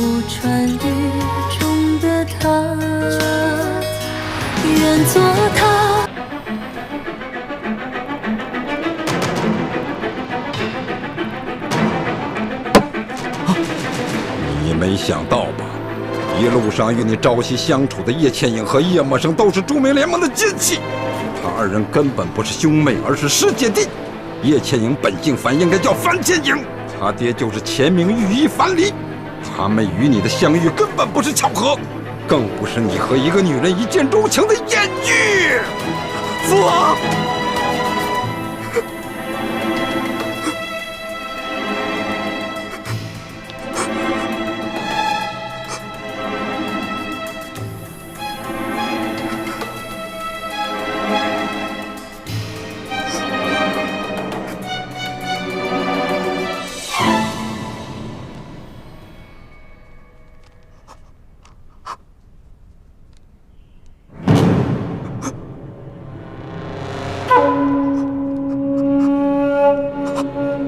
途穿雨中的他，愿做他。你没想到吧？一路上与你朝夕相处的叶倩影和叶默生都是著名联盟的近戚，他二人根本不是兄妹，而是师姐弟。叶倩影本姓樊，应该叫樊倩影，他爹就是前明御医樊离。他们与你的相遇根本不是巧合，更不是你和一个女人一见钟情的艳遇。父王。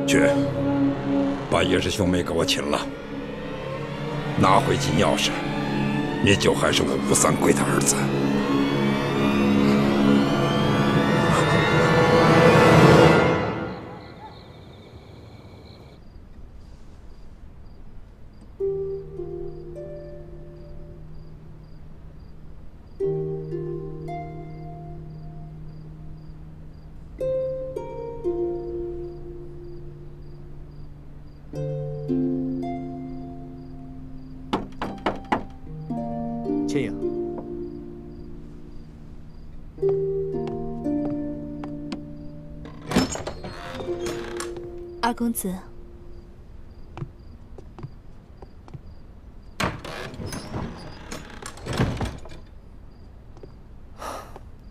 去，把叶氏兄妹给我擒了，拿回金钥匙，你就还是我吴三桂的儿子。倩影，二公子，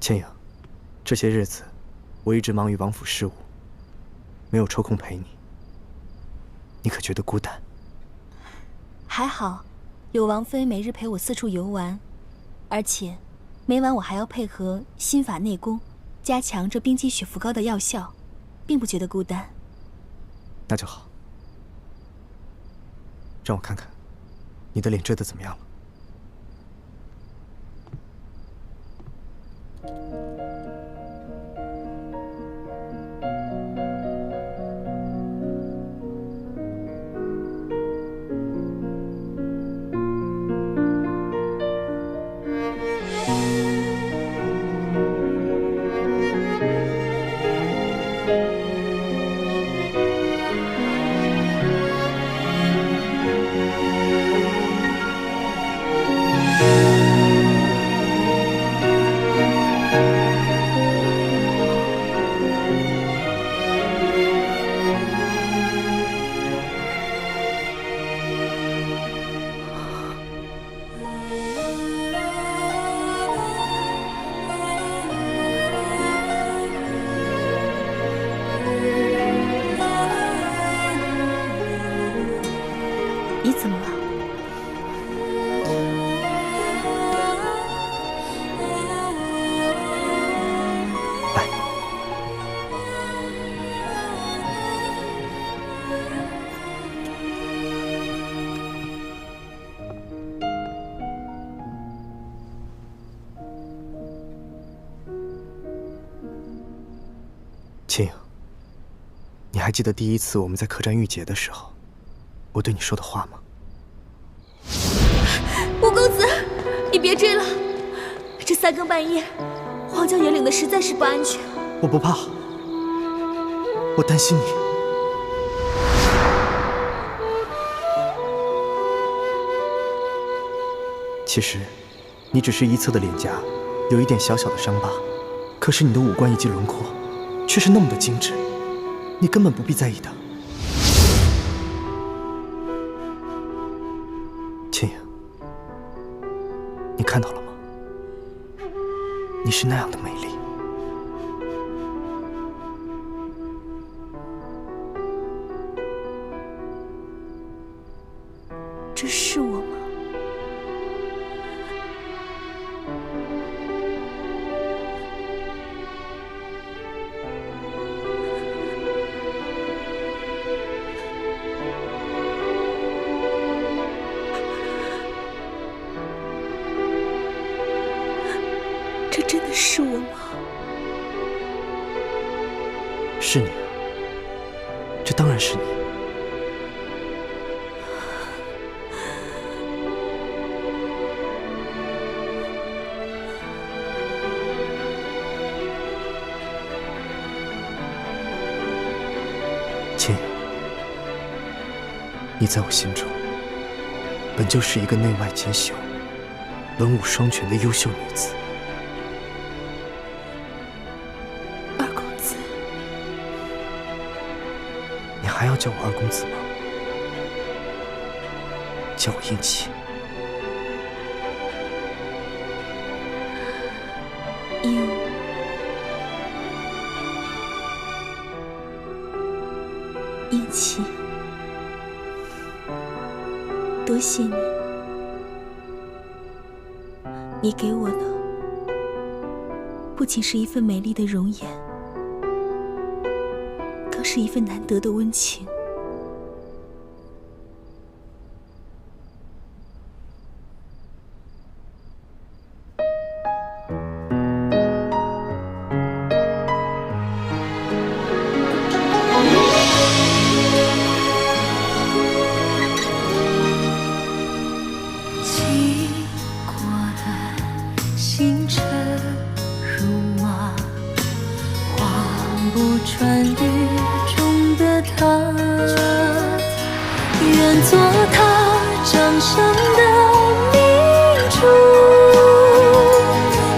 倩影，这些日子我一直忙于王府事务，没有抽空陪你。你可觉得孤单？还好，有王妃每日陪我四处游玩，而且每晚我还要配合心法内功，加强这冰肌血符膏的药效，并不觉得孤单。那就好。让我看看，你的脸遮得怎么样了？你怎么了？来，倩影，你还记得第一次我们在客栈遇劫的时候，我对你说的话吗？吴公子，你别追了，这三更半夜，荒郊野岭的实在是不安全。我不怕，我担心你。其实，你只是一侧的脸颊有一点小小的伤疤，可是你的五官以及轮廓却是那么的精致，你根本不必在意的。倩影，你看到了吗？你是那样的美丽。这是我吗？是我吗？是你啊，这当然是你。倩，你在我心中本就是一个内外兼修、文武双全的优秀女子。二公子，你还要叫我二公子吗？叫我应气。应气，多谢你。你给我的不仅是一份美丽的容颜，更是一份难得的温情。星辰如马，画不穿雨中的她。愿做她掌上的明珠，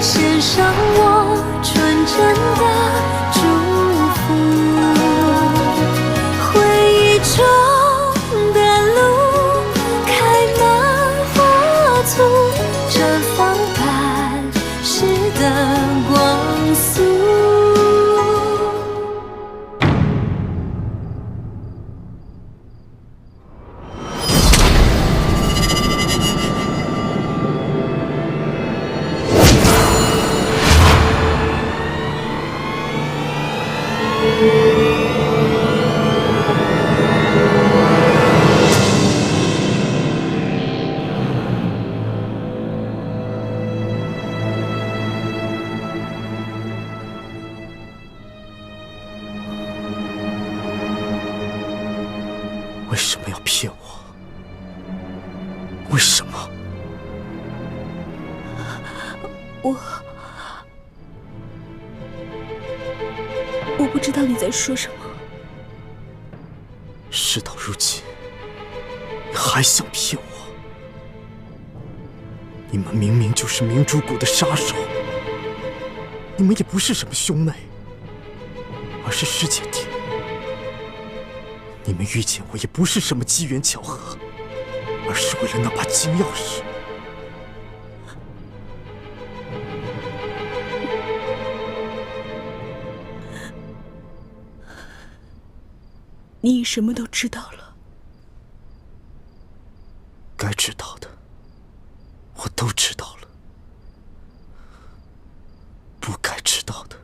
献上我纯真的祝福。回忆中的路开满花簇，绽放般是的光速。为什么要骗我？为什么？我不知道你在说什么。事到如今，你还想骗我？你们明明就是明珠谷的杀手，你们也不是什么兄妹，而是师姐弟。你们遇见我也不是什么机缘巧合，而是为了那把金钥匙。你已什么都知道了。该知道的，我都知道了；不该知道的，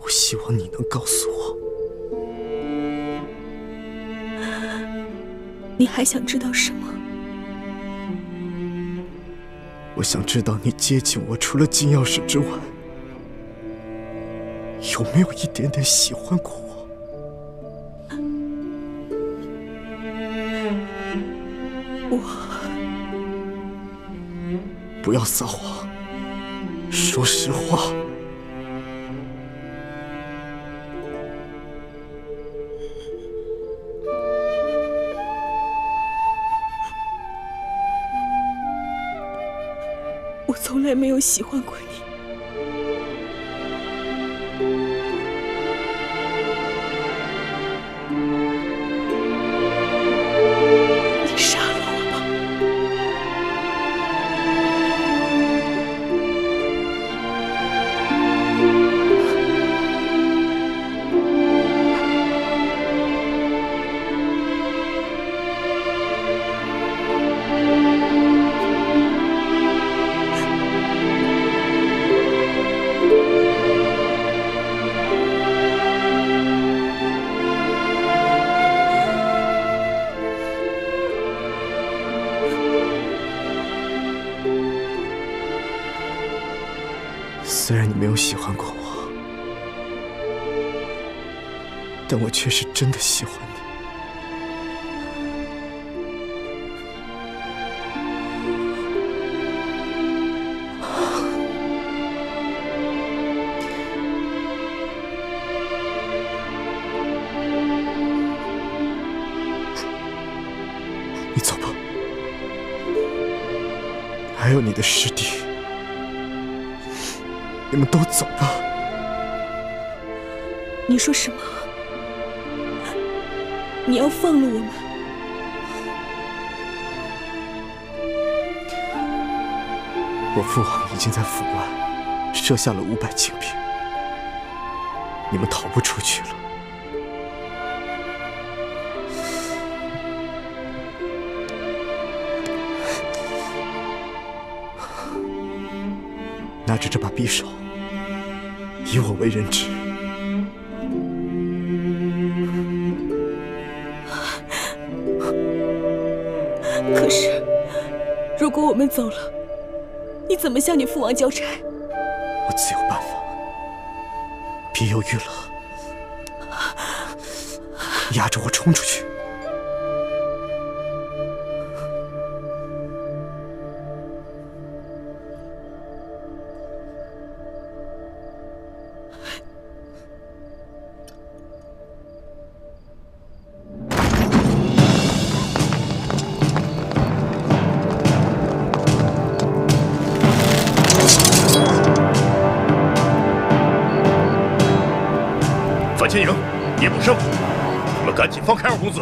我希望你能告诉我。你还想知道什么？我想知道你接近我除了金钥匙之外，有没有一点点喜欢过我？不要撒谎，说实话。我从来没有喜欢过你。你杀了我吧！虽然你没有喜欢过我，但我却是真的喜欢你。你走吧，还有你的师弟，你们都走吧。你说什么？你要放了我们？我父王已经在府外设下了500禁兵，你们逃不出去了。拿着这把匕首，以我为人质。可是，如果我们走了，你怎么向你父王交差？我自有办法，别犹豫了，压着我冲出去。范千影、叶补生，你们赶紧放开二公子，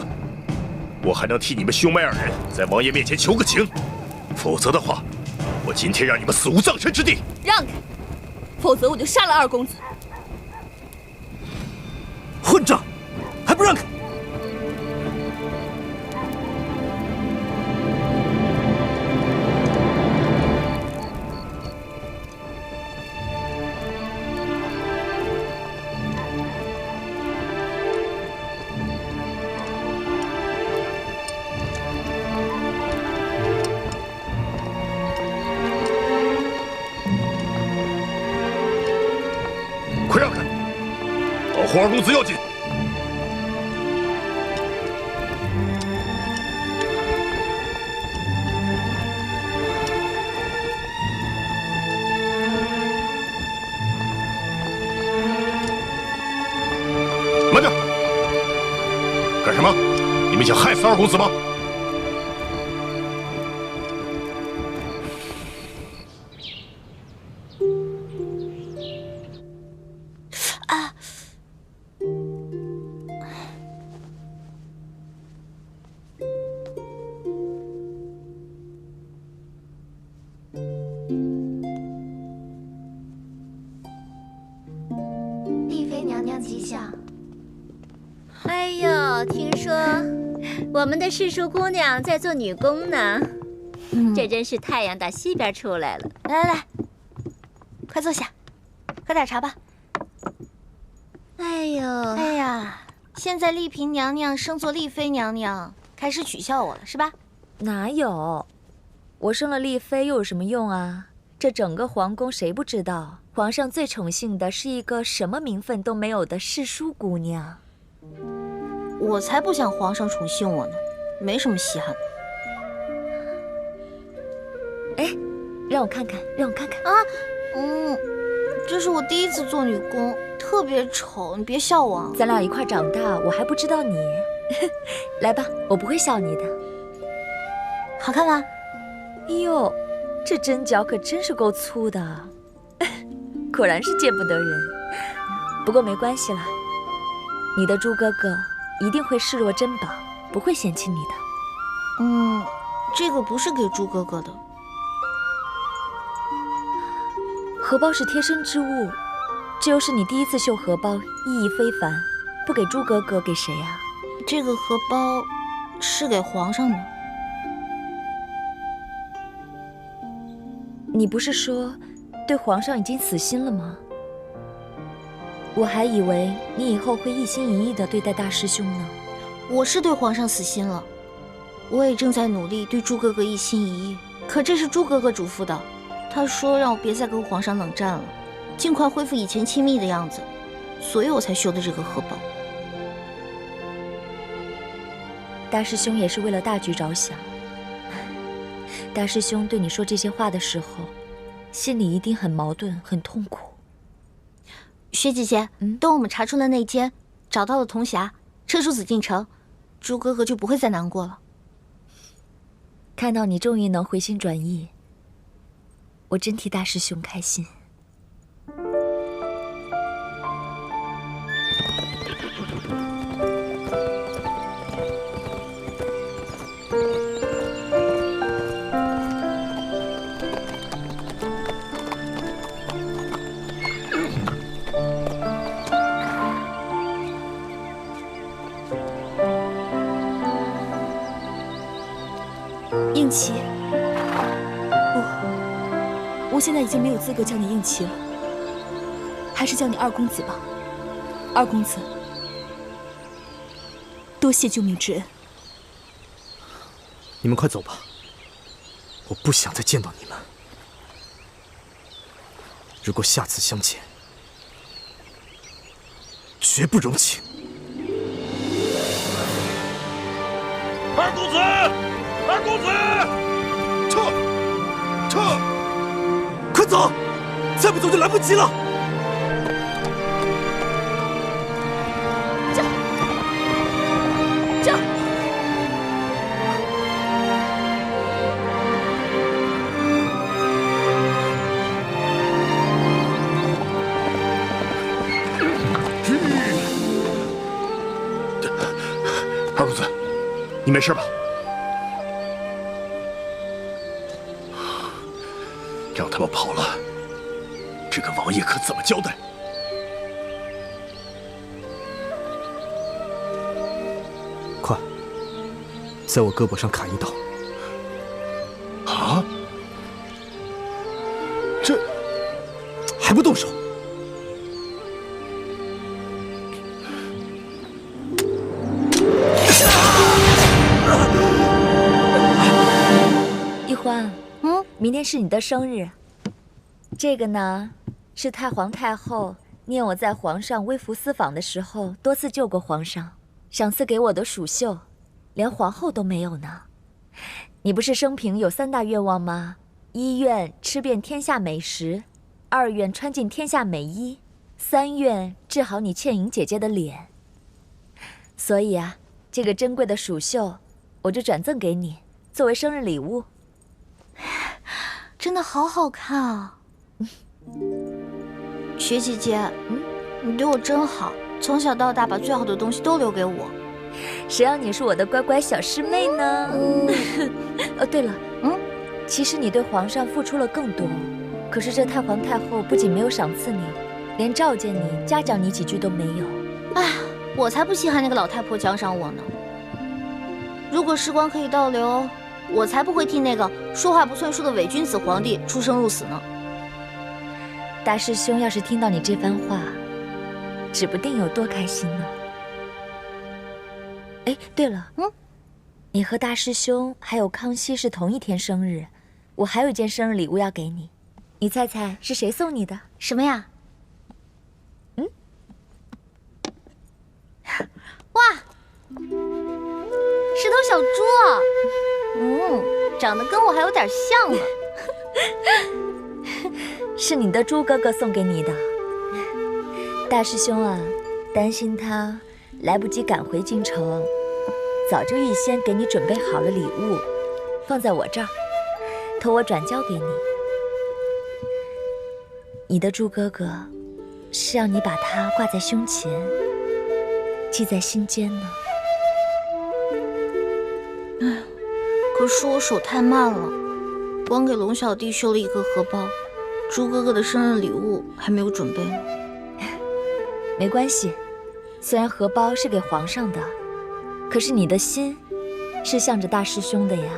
我还能替你们兄妹2人在王爷面前求个情，否则的话，我今天让你们死无葬身之地！让开，否则我就杀了二公子！混账，还不让开！快让开，保护二公子要紧！慢着！干什么？你们想害死二公子吗？丽妃娘娘吉祥。哎呦，听说我们的世淑姑娘在做女工呢，这真是太阳打西边出来了。来来来，快坐下，喝点茶吧。哎呦，哎呀，现在丽嫔娘娘升做丽妃娘娘，开始取笑我了是吧？哪有？我升了丽妃又有什么用啊？这整个皇宫谁不知道，皇上最宠幸的是一个什么名分都没有的世淑姑娘。我才不想皇上宠幸我呢，没什么稀罕的。哎，让我看看，让我看看啊！这是我第一次做女工，特别丑，你别笑我啊。咱俩一块长大，我还不知道你。来吧，我不会笑你的。好看吗？哎呦，这针脚可真是够粗的，果然是见不得人。不过没关系啦，你的猪哥哥一定会视若珍宝，不会嫌弃你的。这个不是给猪哥哥的。荷包是贴身之物，这又是你第一次绣荷包，意义非凡，不给猪哥哥给谁啊？这个荷包是给皇上的。你不是说对皇上已经死心了吗？我还以为你以后会一心一意地对待大师兄呢。我是对皇上死心了，我也正在努力对猪哥哥一心一意。可这是猪哥哥嘱咐的，他说让我别再跟皇上冷战了。尽快恢复以前亲密的样子，所以我才修的这个荷包。大师兄也是为了大局着想。大师兄对你说这些话的时候，心里一定很矛盾，很痛苦。薛姐姐，等我们查出了内奸，找到了铜匣，撤出紫禁城，朱哥哥就不会再难过了。看到你终于能回心转意，我真替大师兄开心。应琪，不，我现在已经没有资格叫你应琪了，还是叫你二公子吧。二公子，多谢救命之恩。你们快走吧，我不想再见到你们。如果下次相见，绝不容情。二公子，二公子，撤！快走，再不走就来不及了。二公子，你没事吧？让他们跑了，这个王爷可怎么交代？快，在我胳膊上砍一刀。啊！这还不动手？玉欢，明天是你的生日。这个呢，是太皇太后念我在皇上微服私访的时候多次救过皇上，赏赐给我的蜀绣，连皇后都没有呢。你不是生平有3大愿望吗？一愿吃遍天下美食，2愿穿尽天下美衣，3愿治好你倩影姐姐的脸。所以啊，这个珍贵的蜀绣，我就转赠给你，作为生日礼物。真的好好看啊！雪姐姐，你对我真好，从小到大把最好的东西都留给我。谁让你是我的乖乖小师妹呢？对了，其实你对皇上付出了更多，可是这太皇太后不仅没有赏赐你，连召见你、嘉奖你几句都没有。哎，我才不稀罕那个老太婆奖赏我呢。如果时光可以倒流，我才不会替那个说话不算数的伪君子皇帝出生入死呢。大师兄要是听到你这番话，指不定有多开心呢。哎，对了，你和大师兄还有康熙是同一天生日，我还有一件生日礼物要给你，你猜猜是谁送你的？什么呀？哇，是头小猪啊！长得跟我还有点像呢。是你的猪哥哥送给你的。大师兄啊，担心他来不及赶回京城，早就预先给你准备好了礼物，放在我这儿，托我转交给你。你的猪哥哥是让你把它挂在胸前，系在心间呢。可是我手太慢了，光给龙小弟绣了一个荷包，猪哥哥的生日礼物还没有准备呢。没关系，虽然荷包是给皇上的，可是你的心是向着大师兄的呀。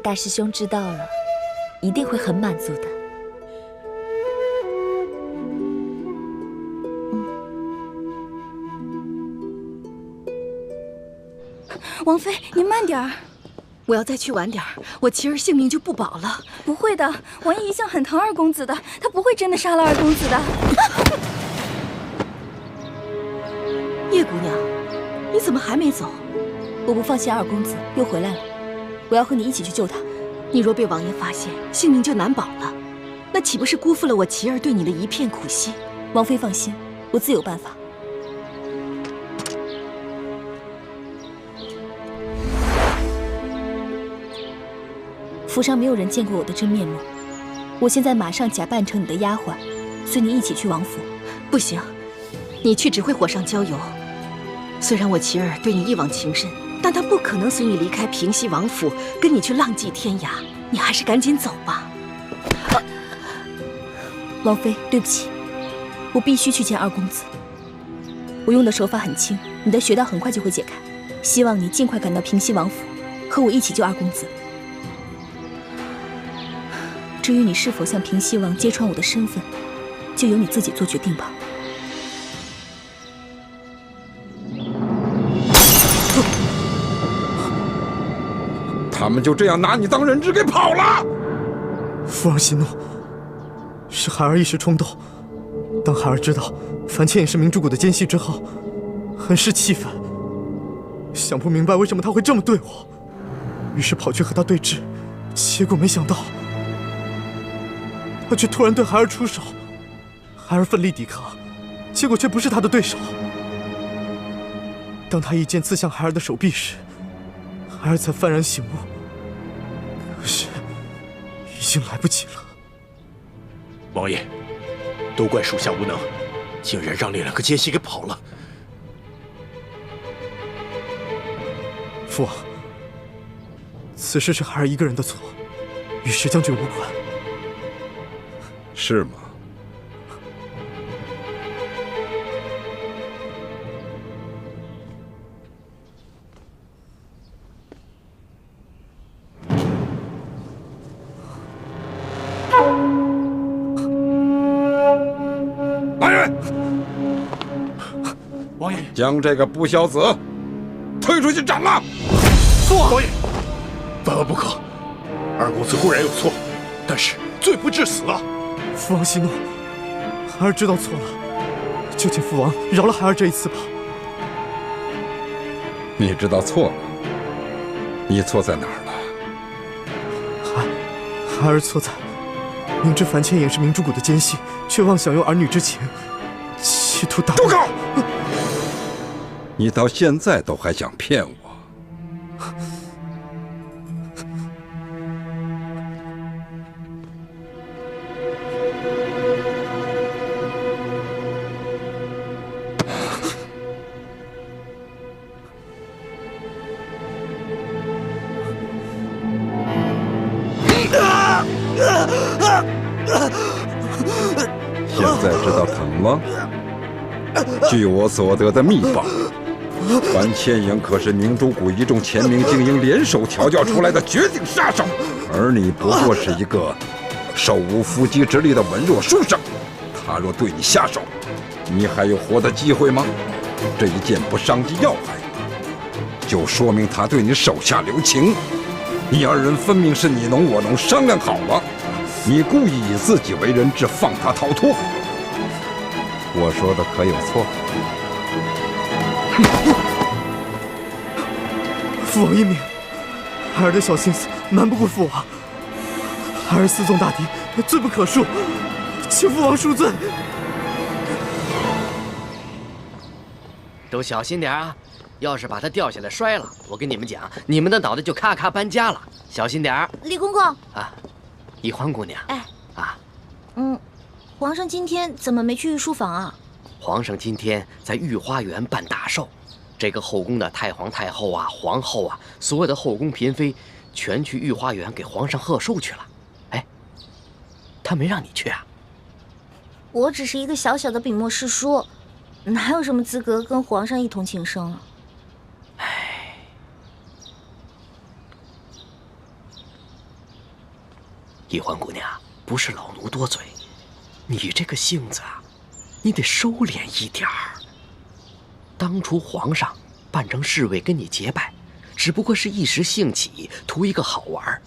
大师兄知道了，一定会很满足的。王妃，你慢点儿。我要再去晚点儿，我琪儿性命就不保了。不会的，王爷一向很疼二公子的，他不会真的杀了二公子的。叶姑娘，你怎么还没走？我不放心二公子又回来了，我要和你一起去救他。你若被王爷发现，性命就难保了，那岂不是辜负了我琪儿对你的一片苦心？王妃放心，我自有办法。府上没有人见过我的真面目，我现在马上假扮成你的丫鬟，随你一起去王府。不行，你去只会火上浇油。虽然我琪儿对你一往情深，但她不可能随你离开平西王府，跟你去浪迹天涯。你还是赶紧走吧。王妃，对不起，我必须去见二公子。我用的手法很轻，你的穴道很快就会解开。希望你尽快赶到平西王府，和我一起救二公子。至于你是否向平西王揭穿我的身份，就由你自己做决定吧。他们就这样拿你当人质给跑了。父王息怒，是孩儿一时冲动。当孩儿知道樊倩也是明珠谷的奸细之后，很是气愤，想不明白为什么他会这么对我，于是跑去和他对峙，结果没想到他却突然对孩儿出手，孩儿奋力抵抗，结果却不是他的对手。当他一剑刺向孩儿的手臂时，孩儿才幡然醒悟，可是已经来不及了。王爷，都怪属下无能，竟然让那两个奸细给跑了。父王，此事是孩儿一个人的错，与石将军无关。是吗？来人！王爷，将这个不孝子推出去斩了！父王，王爷，万万不可！二公子固然有错，但是罪不至死啊！父王息怒，孩儿知道错了，就请父王饶了孩儿这一次吧。你知道错了，你错在哪儿了？孩儿错在明知樊倩也是明珠谷的奸细，却妄想用儿女之情，企图打。住口！你到现在都还想骗我？现在知道疼了？据我所得的密报，樊倩影可是明珠谷一众前明精英联手调教出来的绝顶杀手，而你不过是一个手无缚鸡之力的文弱书生。他若对你下手，你还有活的机会吗？这一剑不伤及要害，就说明他对你手下留情。你二人分明是你侬我侬，商量好了，你故意以自己为人质，放他逃脱。我说的可有错？父王英明，孩儿的小心思瞒不过父王，孩儿私纵大敌，罪不可恕，请父王恕罪。都小心点啊！要是把它掉下来摔了，我跟你们讲，你们的脑袋就咔咔搬家了。小心点儿。李公公啊，宜欢姑娘。哎，啊，皇上今天怎么没去御书房啊？皇上今天在御花园办大寿，这个后宫的太皇太后啊、皇后啊，所有的后宫嫔妃，全去御花园给皇上贺寿去了。哎，他没让你去啊？我只是一个小小的笔墨侍书，哪有什么资格跟皇上一同庆生啊？哎，宜欢姑娘，不是老奴多嘴，你这个性子啊，你得收敛一点儿。当初皇上扮成侍卫跟你结拜，只不过是一时兴起，图一个好玩，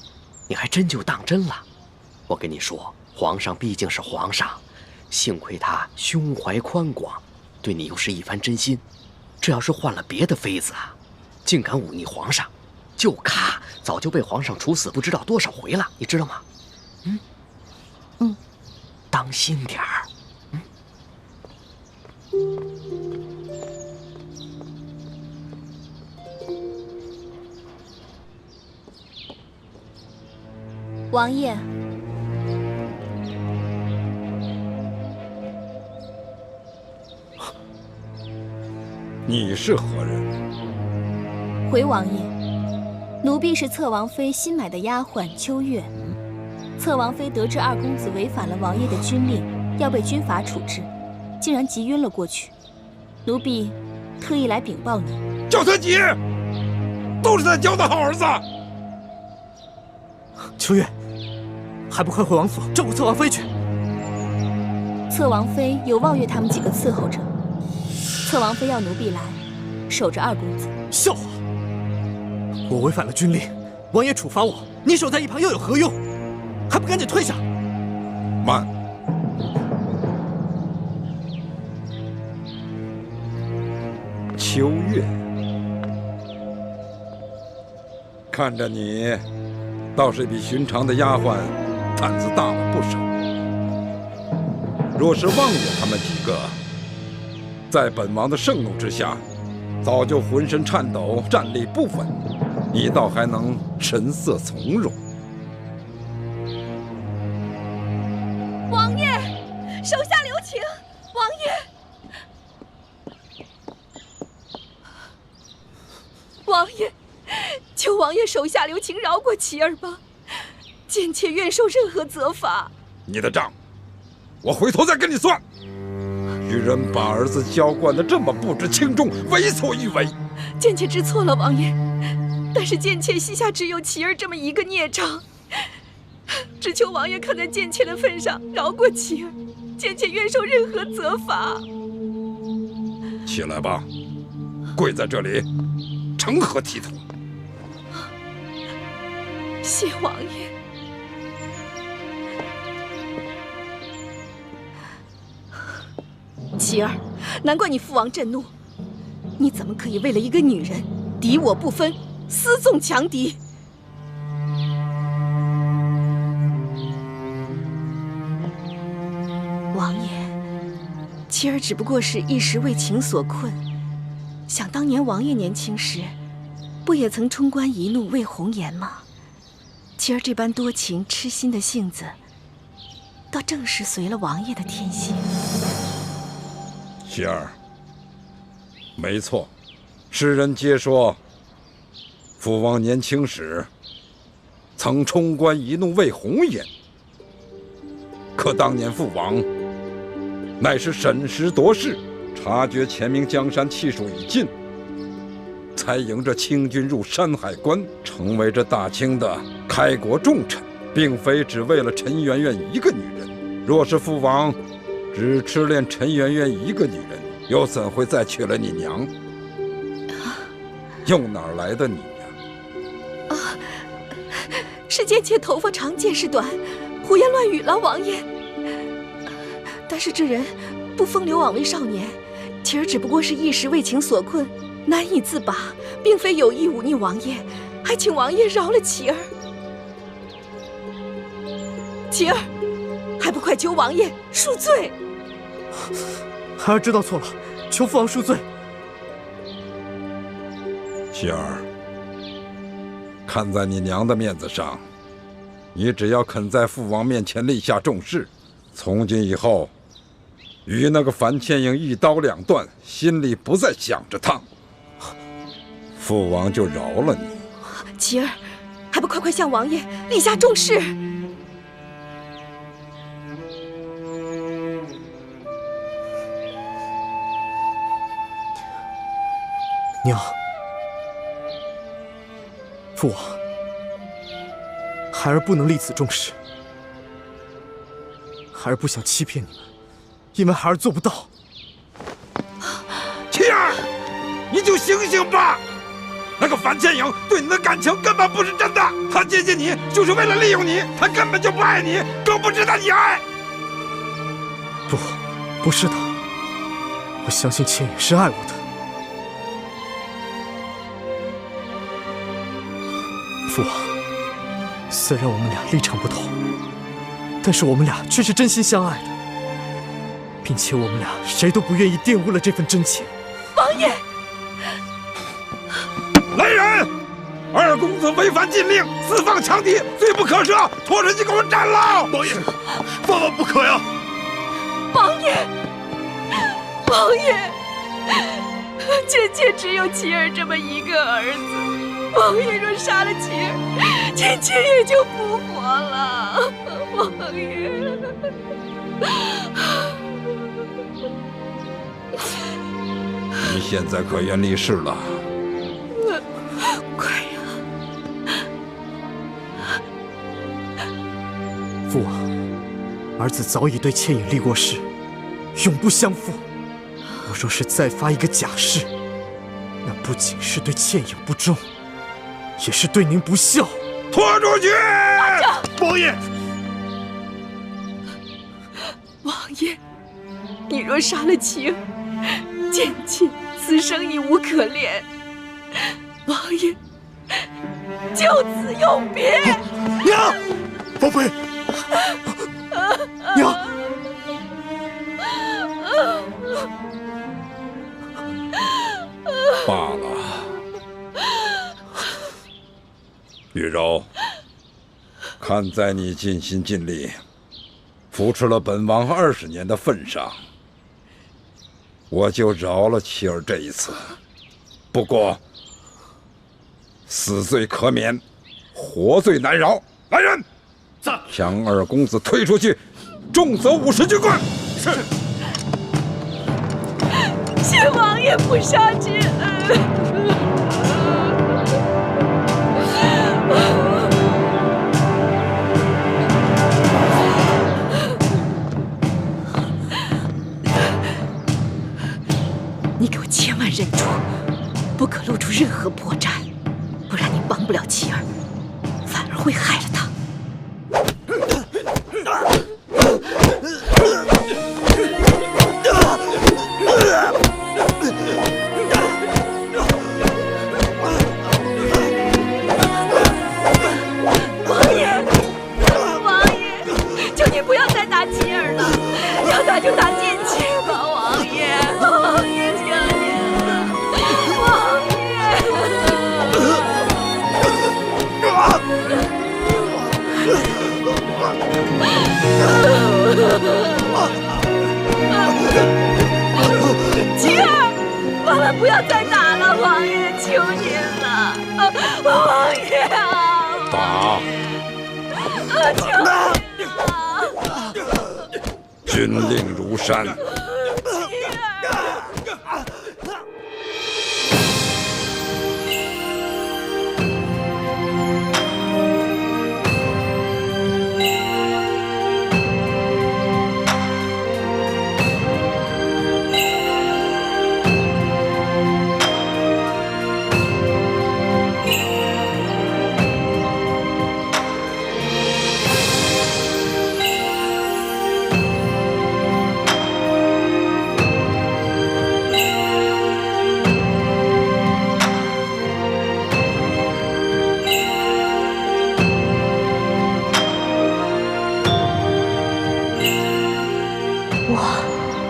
你还真就当真了。我跟你说，皇上毕竟是皇上，幸亏他胸怀宽广，对你又是一番真心。这要是换了别的妃子啊，竟敢忤逆皇上，就咔，早就被皇上处死不知道多少回了，你知道吗？当心点儿。王爷，你是何人？回王爷，奴婢是侧王妃新买的丫鬟秋月。侧王妃得知二公子违反了王爷的军令，要被军法处置，竟然急晕了过去。奴婢特意来禀报你。叫他急，都是他教的好儿子。秋月，还不快回王所照顾侧王妃去！侧王妃有望月他们几个伺候着，侧王妃要奴婢来守着二公子。笑话！我违反了军令，王爷处罚我，你守在一旁又有何用？还不赶紧退下！慢！秋月，看着你，倒是比寻常的丫鬟胆子大了不少。若是望月他们几个，在本王的盛怒之下，早就浑身颤抖，站立不稳，你倒还能神色从容。王爷，手下留情！王爷，王爷，求王爷手下留情，饶过琪儿吧！贱妾愿受任何责罚。你的账，我回头再跟你算。愚人把儿子娇惯得这么不知轻重，为所欲为。贱妾知错了，王爷。但是贱妾膝下只有琪儿这么一个孽障，只求王爷看在贱妾的份上饶过琪儿，贱妾愿受任何责罚。起来吧，跪在这里，成何体统？谢王爷。琪儿，难怪你父王震怒，你怎么可以为了一个女人敌我不分，私纵强敌？王爷，琪儿只不过是一时为情所困。想当年王爷年轻时，不也曾冲冠一怒为红颜吗？琪儿这般多情痴心的性子，倒正是随了王爷的天性。琪儿，没错，世人皆说，父王年轻时曾冲冠一怒为红颜。可当年父王乃是审时度势，察觉前明江山气数已尽，才迎着清军入山海关，成为这大清的开国重臣，并非只为了陈圆圆一个女人。若是父王只痴恋陈圆圆一个女人，又怎会再娶了你娘？又哪来的你呀？是贱妾头发长见识短，胡言乱语了，王爷。但是这人不风流枉为少年，琪儿只不过是一时为情所困，难以自拔，并非有意忤逆王爷，还请王爷饶了琪儿。琪儿，还不快求王爷恕罪！孩儿知道错了，求父王恕罪。琪儿，看在你娘的面子上，你只要肯在父王面前立下重誓，从今以后与那个樊倩影一刀两断，心里不再想着他，父王就饶了你。琪儿，还不快快向王爷立下重誓！娘，父王，孩儿不能立此重誓。孩儿不想欺骗你们，因为孩儿做不到。琪儿，你就醒醒吧！那个樊倩影对你的感情根本不是真的，他接近你就是为了利用你，他根本就不爱你，更不值得你爱。不是的，我相信倩影是爱我的。父王，虽然我们俩立场不同，但是我们俩却是真心相爱的，并且我们俩谁都不愿意玷污了这份真情。王爷，来人！二公子违反禁令，私放强敌，罪不可赦，拖着你给我斩了！王爷，万万不可呀！王爷，王爷，倩倩只有琪儿这么一个儿子，王爷若杀了琪儿，倩倩也就不活了。王爷，你现在可愿立誓了？快呀！父王，儿子早已对倩影立过誓，永不相负。我若是再发一个假誓，那不仅是对倩影不忠，也是对您不孝。拖出去！王爷，王爷，你若杀了琪儿，倩倩此生已无可恋。王爷，就此永别。娘，王妃，娘。罢了，玉柔，看在你尽心尽力扶持了本王20年的份上，我就饶了琪儿这一次。不过，死罪可免，活罪难饶。来人，将二公子推出去，重责50军棍。是。谢王爷不杀之恩。你给我千万忍住，不可露出任何破绽，不然你帮不了琪儿，反而会害了她。就打剑气吧，王爷，王爷，求您了，王爷。琪儿，万万不要再打了，王爷，求您了，王爷啊！打！求您了！军令如山。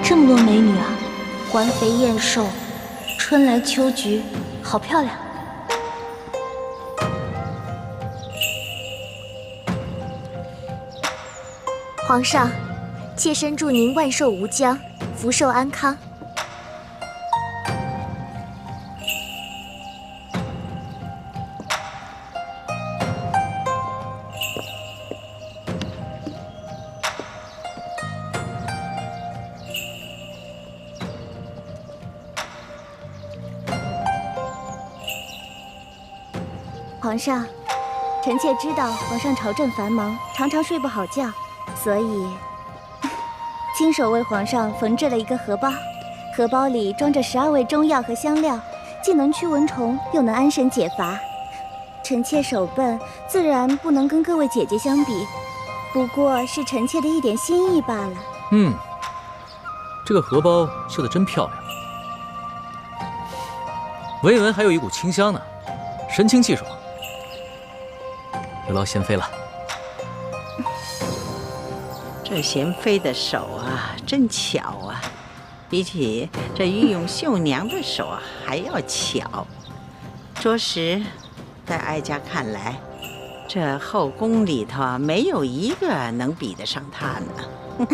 这么多美女啊，环肥燕瘦，春来秋菊，好漂亮。皇上，妾身祝您万寿无疆，福寿安康。皇上，臣妾知道皇上朝政繁忙，常常睡不好觉，所以亲手为皇上缝制了一个荷包，荷包里装着12味中药和香料，既能驱蚊虫，又能安神解乏。臣妾手笨，自然不能跟各位姐姐相比，不过是臣妾的一点心意罢了。这个荷包绣得真漂亮，闻一闻还有一股清香呢，神清气爽。有劳贤妃了。这贤妃的手啊，真巧啊，比起这御用绣娘的手啊还要巧。着实，在哀家看来，这后宫里头没有一个能比得上她呢。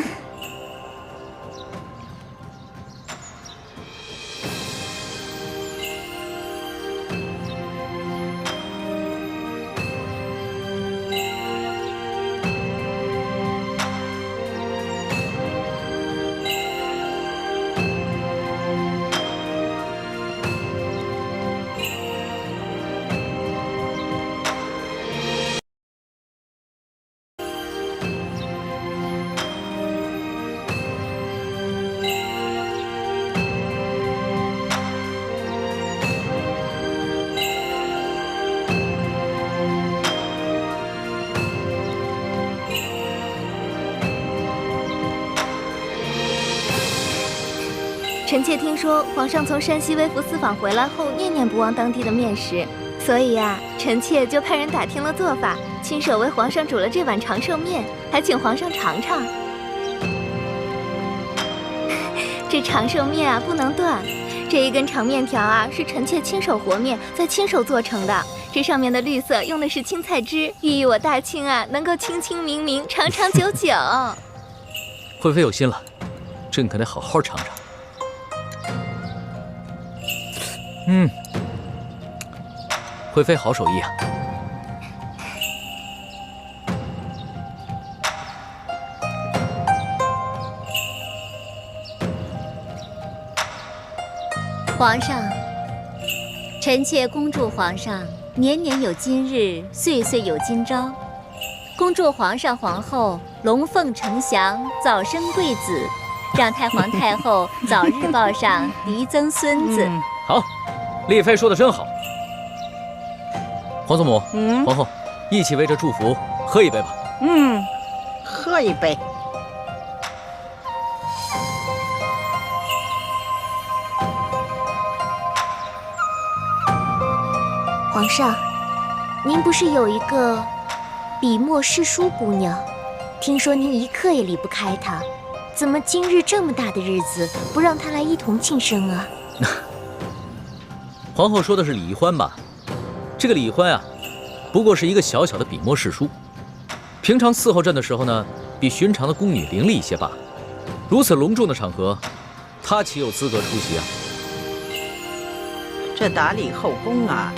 臣妾听说皇上从山西微服私访回来后，念念不忘当地的面食，所以啊，臣妾就派人打听了做法，亲手为皇上煮了这碗长寿面，还请皇上尝尝。这长寿面啊，不能断。这一根长面条啊，是臣妾亲手和面，再亲手做成的。这上面的绿色用的是青菜汁，寓意我大清啊能够清清明明、长长久久。惠妃有心了，朕可得好好尝尝。惠妃好手艺啊！皇上，臣妾恭祝皇上年年有今日，岁岁有今朝。恭祝皇上皇后龙凤呈祥，早生贵子，让太皇太后早日抱上嫡曾孙子。好，丽妃说的真好。皇祖母，皇后，一起为这祝福喝一杯吧。喝一杯。皇上，您不是有一个笔墨诗书姑娘？听说您一刻也离不开她，怎么今日这么大的日子，不让她来一同庆生啊？皇后说的是李欢吧？这个李欢啊，不过是一个小小的笔墨诗书，平常伺候朕的时候呢，比寻常的宫女伶俐一些罢了。如此隆重的场合，她岂有资格出席啊？这打理后宫啊，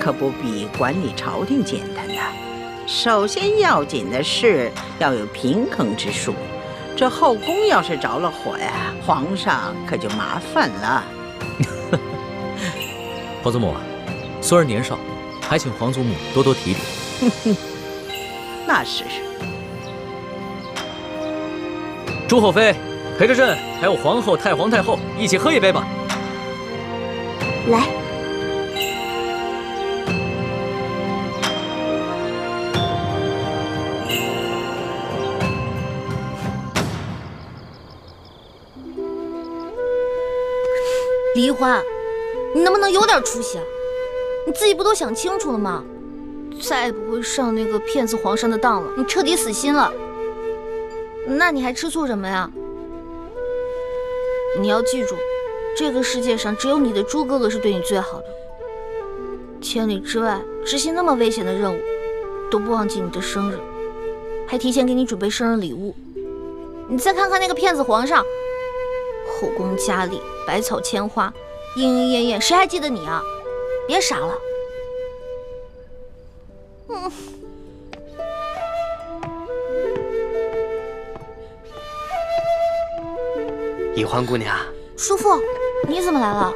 可不比管理朝廷简单的。首先要紧的是要有平衡之术。这后宫要是着了火呀，皇上可就麻烦了。皇祖母，孙儿年少，还请皇祖母多多提点。那是。朱后妃，陪着朕还有皇后、太皇太后一起喝一杯吧。来。梨花，你能不能有点出息啊？你自己不都想清楚了吗？再也不会上那个骗子皇上的当了，你彻底死心了。那你还吃醋什么呀？你要记住，这个世界上只有你的猪哥哥是对你最好的。千里之外执行那么危险的任务，都不忘记你的生日，还提前给你准备生日礼物。你再看看那个骗子皇上，后宫佳丽，百草千花，莺莺燕燕，谁还记得你啊？别傻了。李欢姑娘，叔父，你怎么来了？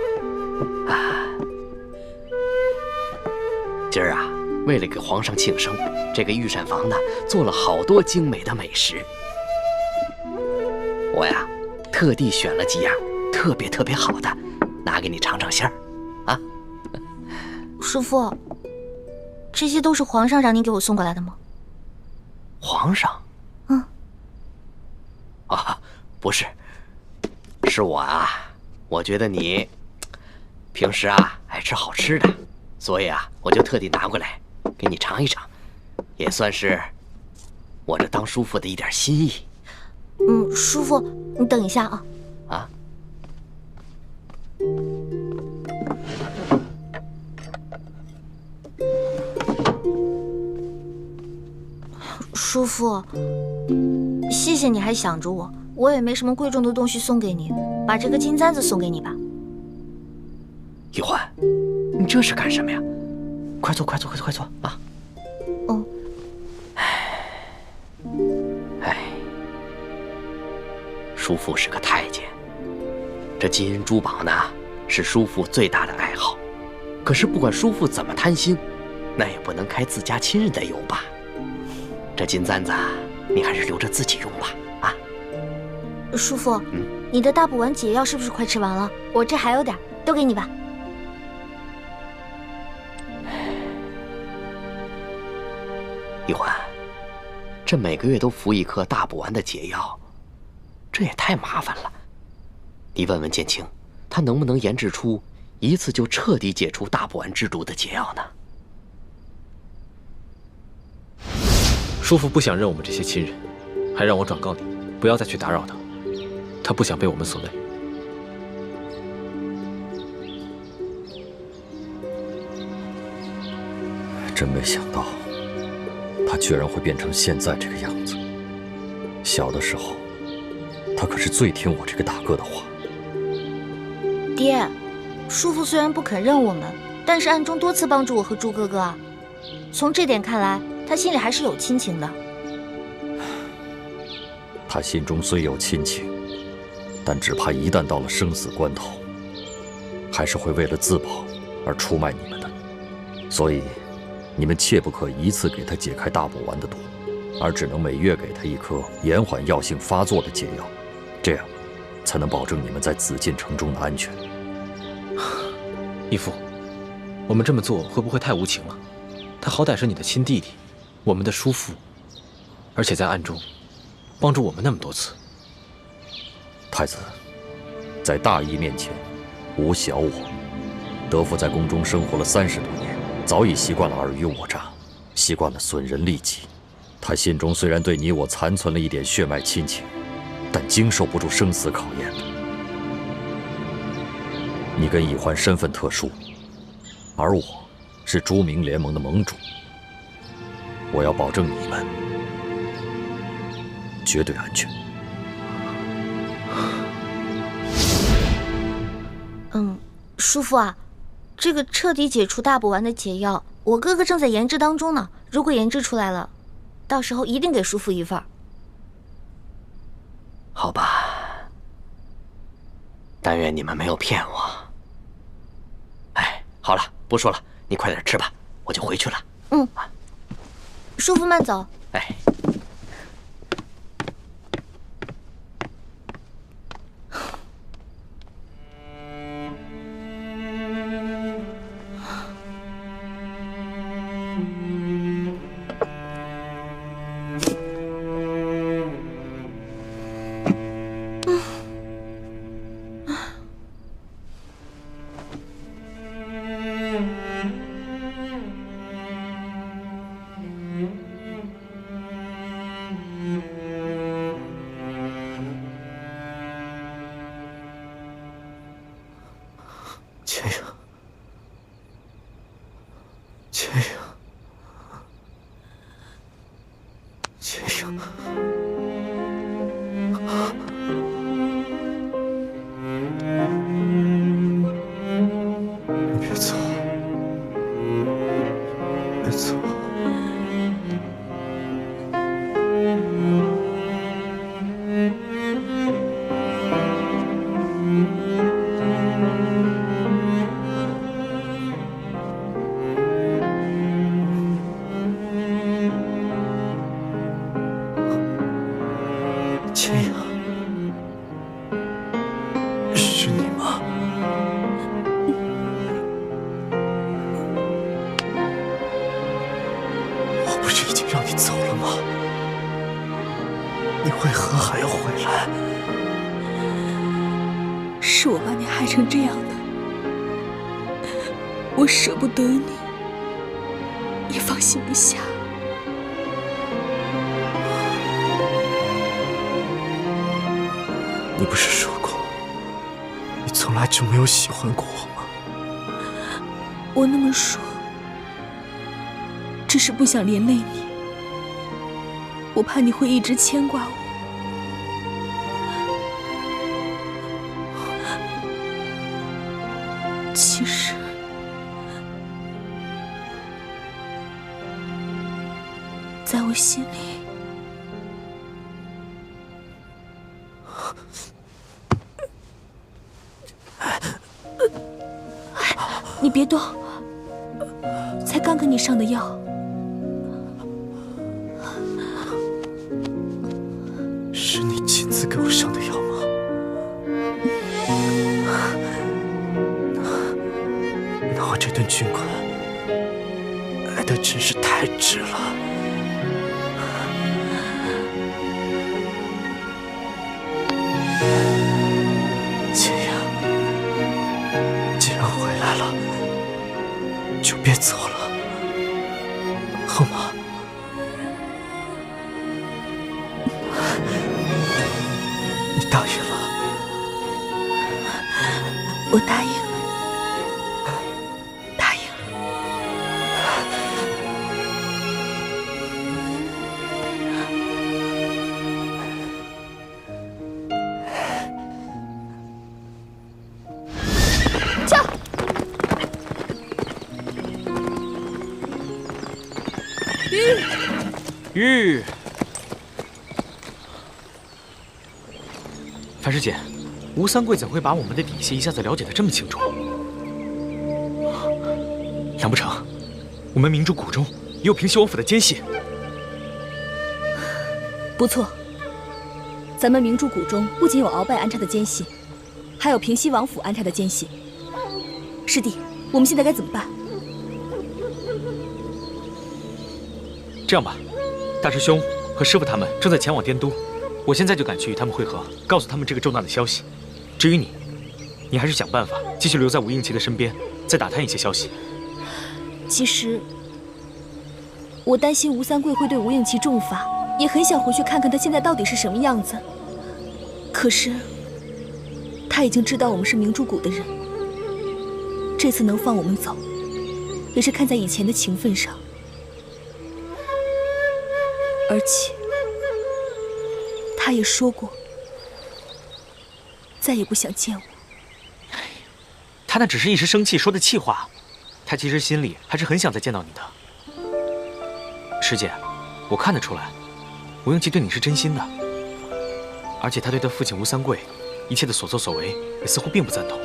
今儿啊，为了给皇上庆生，这个御膳房呢做了好多精美的美食。我呀，特地选了几样特别好的，拿给你尝尝鲜儿，啊。师父，这些都是皇上让您给我送过来的吗？皇上？嗯。啊，不是，是我啊。我觉得你平时啊爱吃好吃的，所以啊我就特地拿过来给你尝一尝，也算是我这当叔父的一点心意。叔父，你等一下啊。啊？叔父，谢谢你还想着我，我也没什么贵重的东西送给你，把这个金簪子送给你吧。玉环，你这是干什么呀？快坐，快坐，快坐啊！哦。哎，叔父是个太监，这金银珠宝呢是叔父最大的爱好。可是不管叔父怎么贪心，那也不能开自家亲人的油吧？这金簪子，你还是留着自己用吧。啊，叔父，你的大补丸解药是不是快吃完了？我这还有点，都给你吧。玉环，这每个月都服一颗大补丸的解药，这也太麻烦了。你问问建清，他能不能研制出一次就彻底解除大补丸之毒的解药呢？叔父不想认我们这些亲人，还让我转告你，不要再去打扰他。他不想被我们所累。真没想到，他居然会变成现在这个样子。小的时候，他可是最听我这个大哥的话。爹，叔父虽然不肯认我们，但是暗中多次帮助我和朱哥哥啊。从这点看来，他心里还是有亲情的。他心中虽有亲情，但只怕一旦到了生死关头，还是会为了自保而出卖你们的。所以，你们切不可一次给他解开大补丸的毒，而只能每月给他一颗延缓药性发作的解药，这样才能保证你们在紫禁城中的安全。义父，我们这么做会不会太无情了？他好歹是你的亲弟弟，我们的叔父，而且在暗中帮助我们那么多次。太子，在大义面前，无小我。德父在宫中生活了30多年，早已习惯了尔虞我诈，习惯了损人利己。他心中虽然对你我残存了一点血脉亲情，但经受不住生死考验的。你跟奕欢身份特殊，而我是朱明联盟的盟主。我要保证你们绝对安全。叔父啊，这个彻底解除大补丸的解药，我哥哥正在研制当中呢。如果研制出来了，到时候一定给叔父一份。好吧，但愿你们没有骗我。哎，好了，不说了，你快点吃吧，我就回去了。叔父慢走。哎。是已经让你走了吗？你为何还要回来？是我把你害成这样的，我舍不得你，也放心不下。你不是说过，你从来就没有喜欢过我吗？我那么说，只是不想连累你，我怕你会一直牵挂我。其实，在我心里，你别动，才刚给你上的药。是你亲自给我上的药吗？那我这顿军款来的真是太值了。千阳，既然回来了，就别走了，好吗？你答应了？我答应了。玉，樊师姐，吴三桂怎会把我们的底细一下子了解得这么清楚？难不成我们明珠谷中也有平西王府的奸细？不错，咱们明珠谷中不仅有鳌拜安插的奸细，还有平西王府安插的奸细。师弟，我们现在该怎么办？这样吧，大师兄和师傅他们正在前往滇都，我现在就赶去与他们会合，告诉他们这个重大的消息。至于你还是想办法继续留在吴应奇的身边，再打探一些消息。其实，我担心吴三桂会对吴应奇重罚，也很想回去看看他现在到底是什么样子。可是，他已经知道我们是明珠谷的人，这次能放我们走，也是看在以前的情分上。而且，他也说过，再也不想见我。他那只是一时生气说的气话，他其实心里还是很想再见到你的。师姐，我看得出来，吴应奇对你是真心的，而且他对他父亲吴三桂一切的所作所为也似乎并不赞同，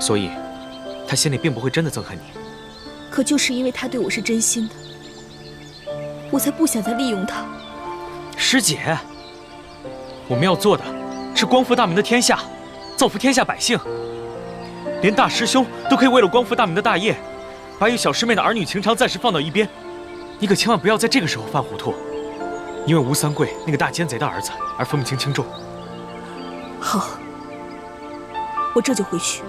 所以，他心里并不会真的憎恨你。可就是因为他对我是真心的，我才不想再利用他。师姐，我们要做的是光复大明的天下，造福天下百姓。连大师兄都可以为了光复大明的大业，把与小师妹的儿女情长暂时放到一边，你可千万不要在这个时候犯糊涂，因为吴三桂那个大奸贼的儿子而分不清轻重。好，我这就回去。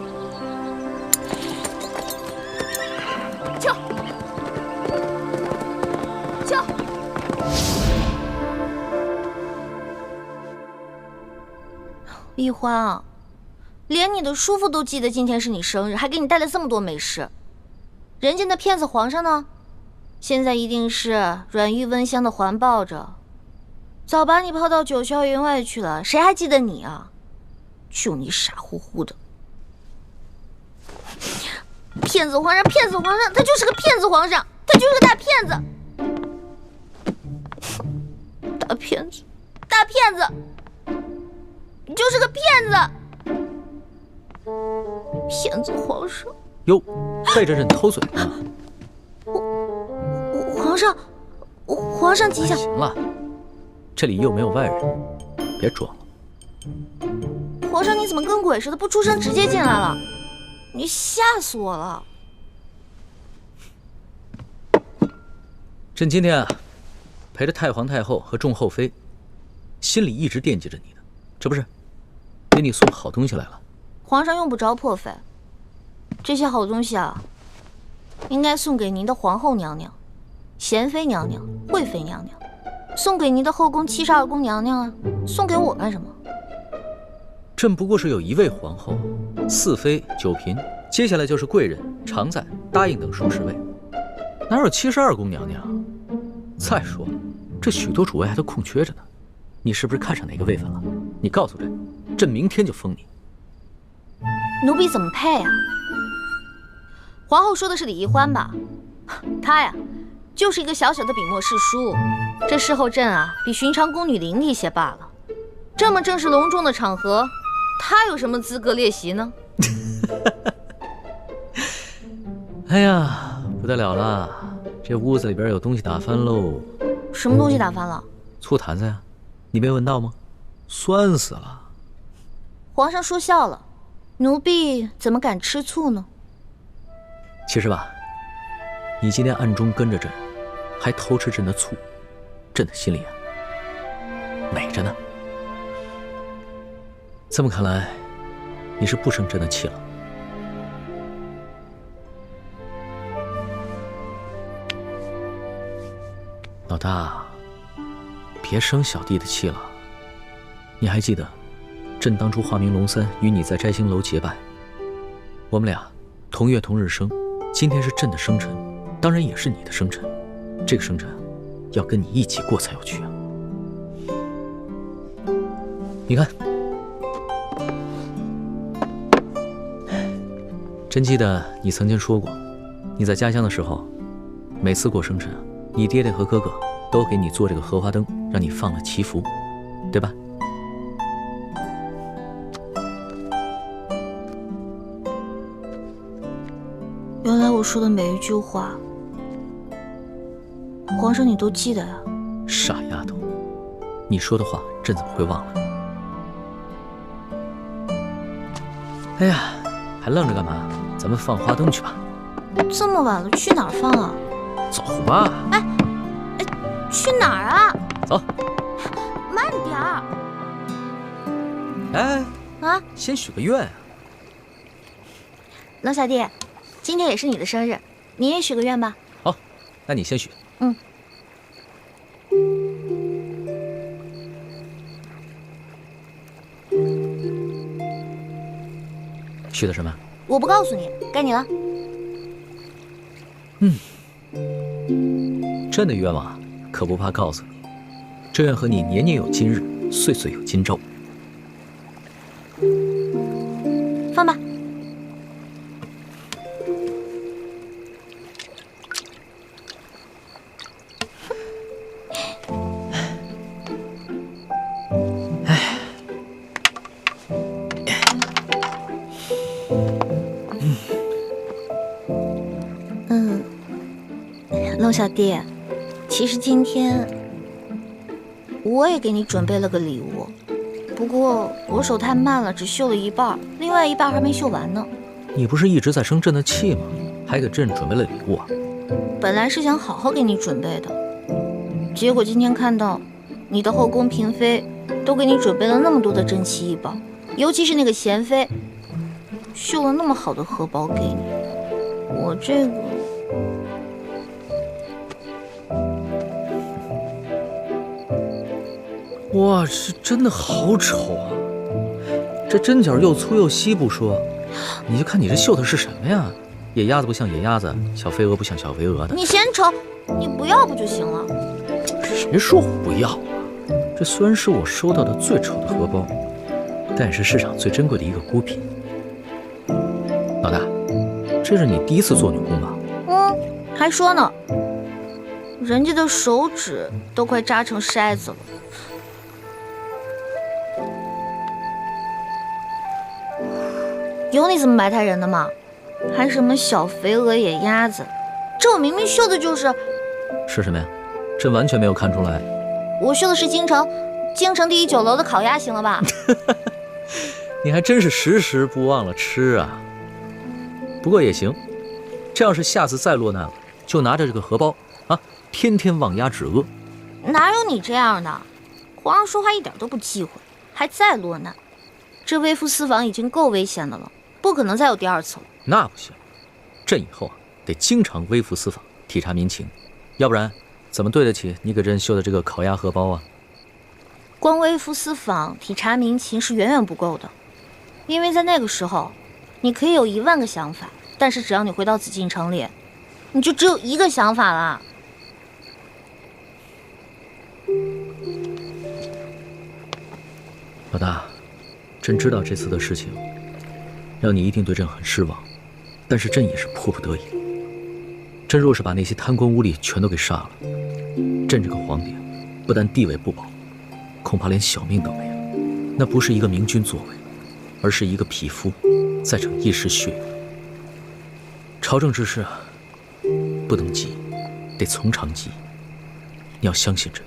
丽花，连你的叔父都记得今天是你生日，还给你带了这么多美食。人家那骗子皇上呢？现在一定是软玉温香的环抱着，早把你抛到九霄云外去了，谁还记得你啊？就你傻乎乎的，骗子皇上，骗子皇上，他就是个骗子皇上，他就是个大骗子，大骗子，大骗子。你就是个骗子！骗子皇上！哟，背着人偷嘴呢？皇上吉祥！行了，这里又没有外人，别装了。皇上，你怎么跟鬼似的，不出声直接进来了？你吓死我了！朕今天啊，陪着太皇太后和众后妃，心里一直惦记着你呢。这不是给你送好东西来了？皇上用不着破费，这些好东西啊，应该送给您的皇后娘娘、贤妃娘娘、贵妃娘娘，送给您的后宫72宫娘娘啊，送给我干什么？朕不过是有1位皇后、4妃、9嫔，接下来就是贵人、常在、答应等数10位，哪有72宫娘娘？再说了，这许多主位还都空缺着呢，你是不是看上哪个位分了？你告诉朕，朕明天就封你。奴婢怎么配啊？皇后说的是李易欢吧？她呀，就是一个小小的笔墨侍书，这侍候朕啊，比寻常宫女伶俐一些罢了。这么正式隆重的场合，她有什么资格列席呢？哎呀，不得了了，这屋子里边有东西打翻喽！什么东西打翻了？醋坛子呀，你没闻到吗？酸死了！皇上说笑了，奴婢怎么敢吃醋呢？其实吧，你今天暗中跟着朕，还偷吃朕的醋，朕的心里啊美着呢。这么看来，你是不生朕的气了。老大，别生小弟的气了。你还记得，朕当初化名龙三与你在摘星楼结拜，我们俩同月同日生，今天是朕的生辰，当然也是你的生辰。这个生辰要跟你一起过才有趣啊！你看，朕记得你曾经说过，你在家乡的时候，每次过生辰，你爹爹和哥哥都给你做这个荷花灯，让你放了祈福，对吧？原来我说的每一句话，皇上你都记得呀？傻丫头，你说的话朕怎么会忘了？哎呀，还愣着干嘛？咱们放花灯去吧。这么晚了，去哪儿放啊？走吧。哎，去哪儿啊？走。慢点儿。哎，啊，先许个愿啊。龙小弟，今天也是你的生日，你也许个愿吧。好，那你先许。嗯。许的什么？我不告诉你，该你了。朕的愿望可不怕告诉你，朕愿和你年年有今日，岁岁有今朝。放吧。龙小弟，其实今天我也给你准备了个礼物，不过我手太慢了，只绣了一半，另外一半还没绣完呢。你不是一直在生朕的气吗？还给朕准备了礼物啊？本来是想好好给你准备的，结果今天看到你的后宫嫔妃都给你准备了那么多的珍奇异宝，尤其是那个贤妃，绣了那么好的荷包给你，我这个……哇，这真的好丑啊！这针脚又粗又细不说，你就看你这绣的是什么呀？野鸭子不像野鸭子，小飞蛾不像小飞蛾的。你嫌丑，你不要不就行了？谁说我不要啊？这虽然是我收到的最丑的荷包，但也是市场最珍贵的一个孤品。老大，这是你第一次做女工吧？还说呢，人家的手指都快扎成筛子了。有你这么埋汰人的吗？还什么小肥鹅野鸭子，这我明明绣的就是什么呀？朕完全没有看出来。我绣的是京城第1酒楼的烤鸭，行了吧？你还真是时时不忘了吃啊。不过也行，这要是下次再落难了，就拿着这个荷包啊，天天忘鸭止饿。哪有你这样的？皇上说话一点都不忌讳，还在落难。这微服私访已经够危险的了，不可能再有第二次了。那不行，朕以后啊得经常微服私访，体察民情，要不然怎么对得起你给朕绣的这个烤鸭荷包啊？光微服私访、体察民情是远远不够的，因为在那个时候，你可以有10000个想法，但是只要你回到紫禁城里，你就只有一个想法了。老大，朕知道这次的事情让你一定对朕很失望，但是朕也是迫不得已。朕若是把那些贪官污吏全都给杀了，朕这个皇帝不但地位不保，恐怕连小命都没了。那不是一个明君作为，而是一个匹夫在逞一时血缘。朝政之事啊，不能急，得从长计议。你要相信朕，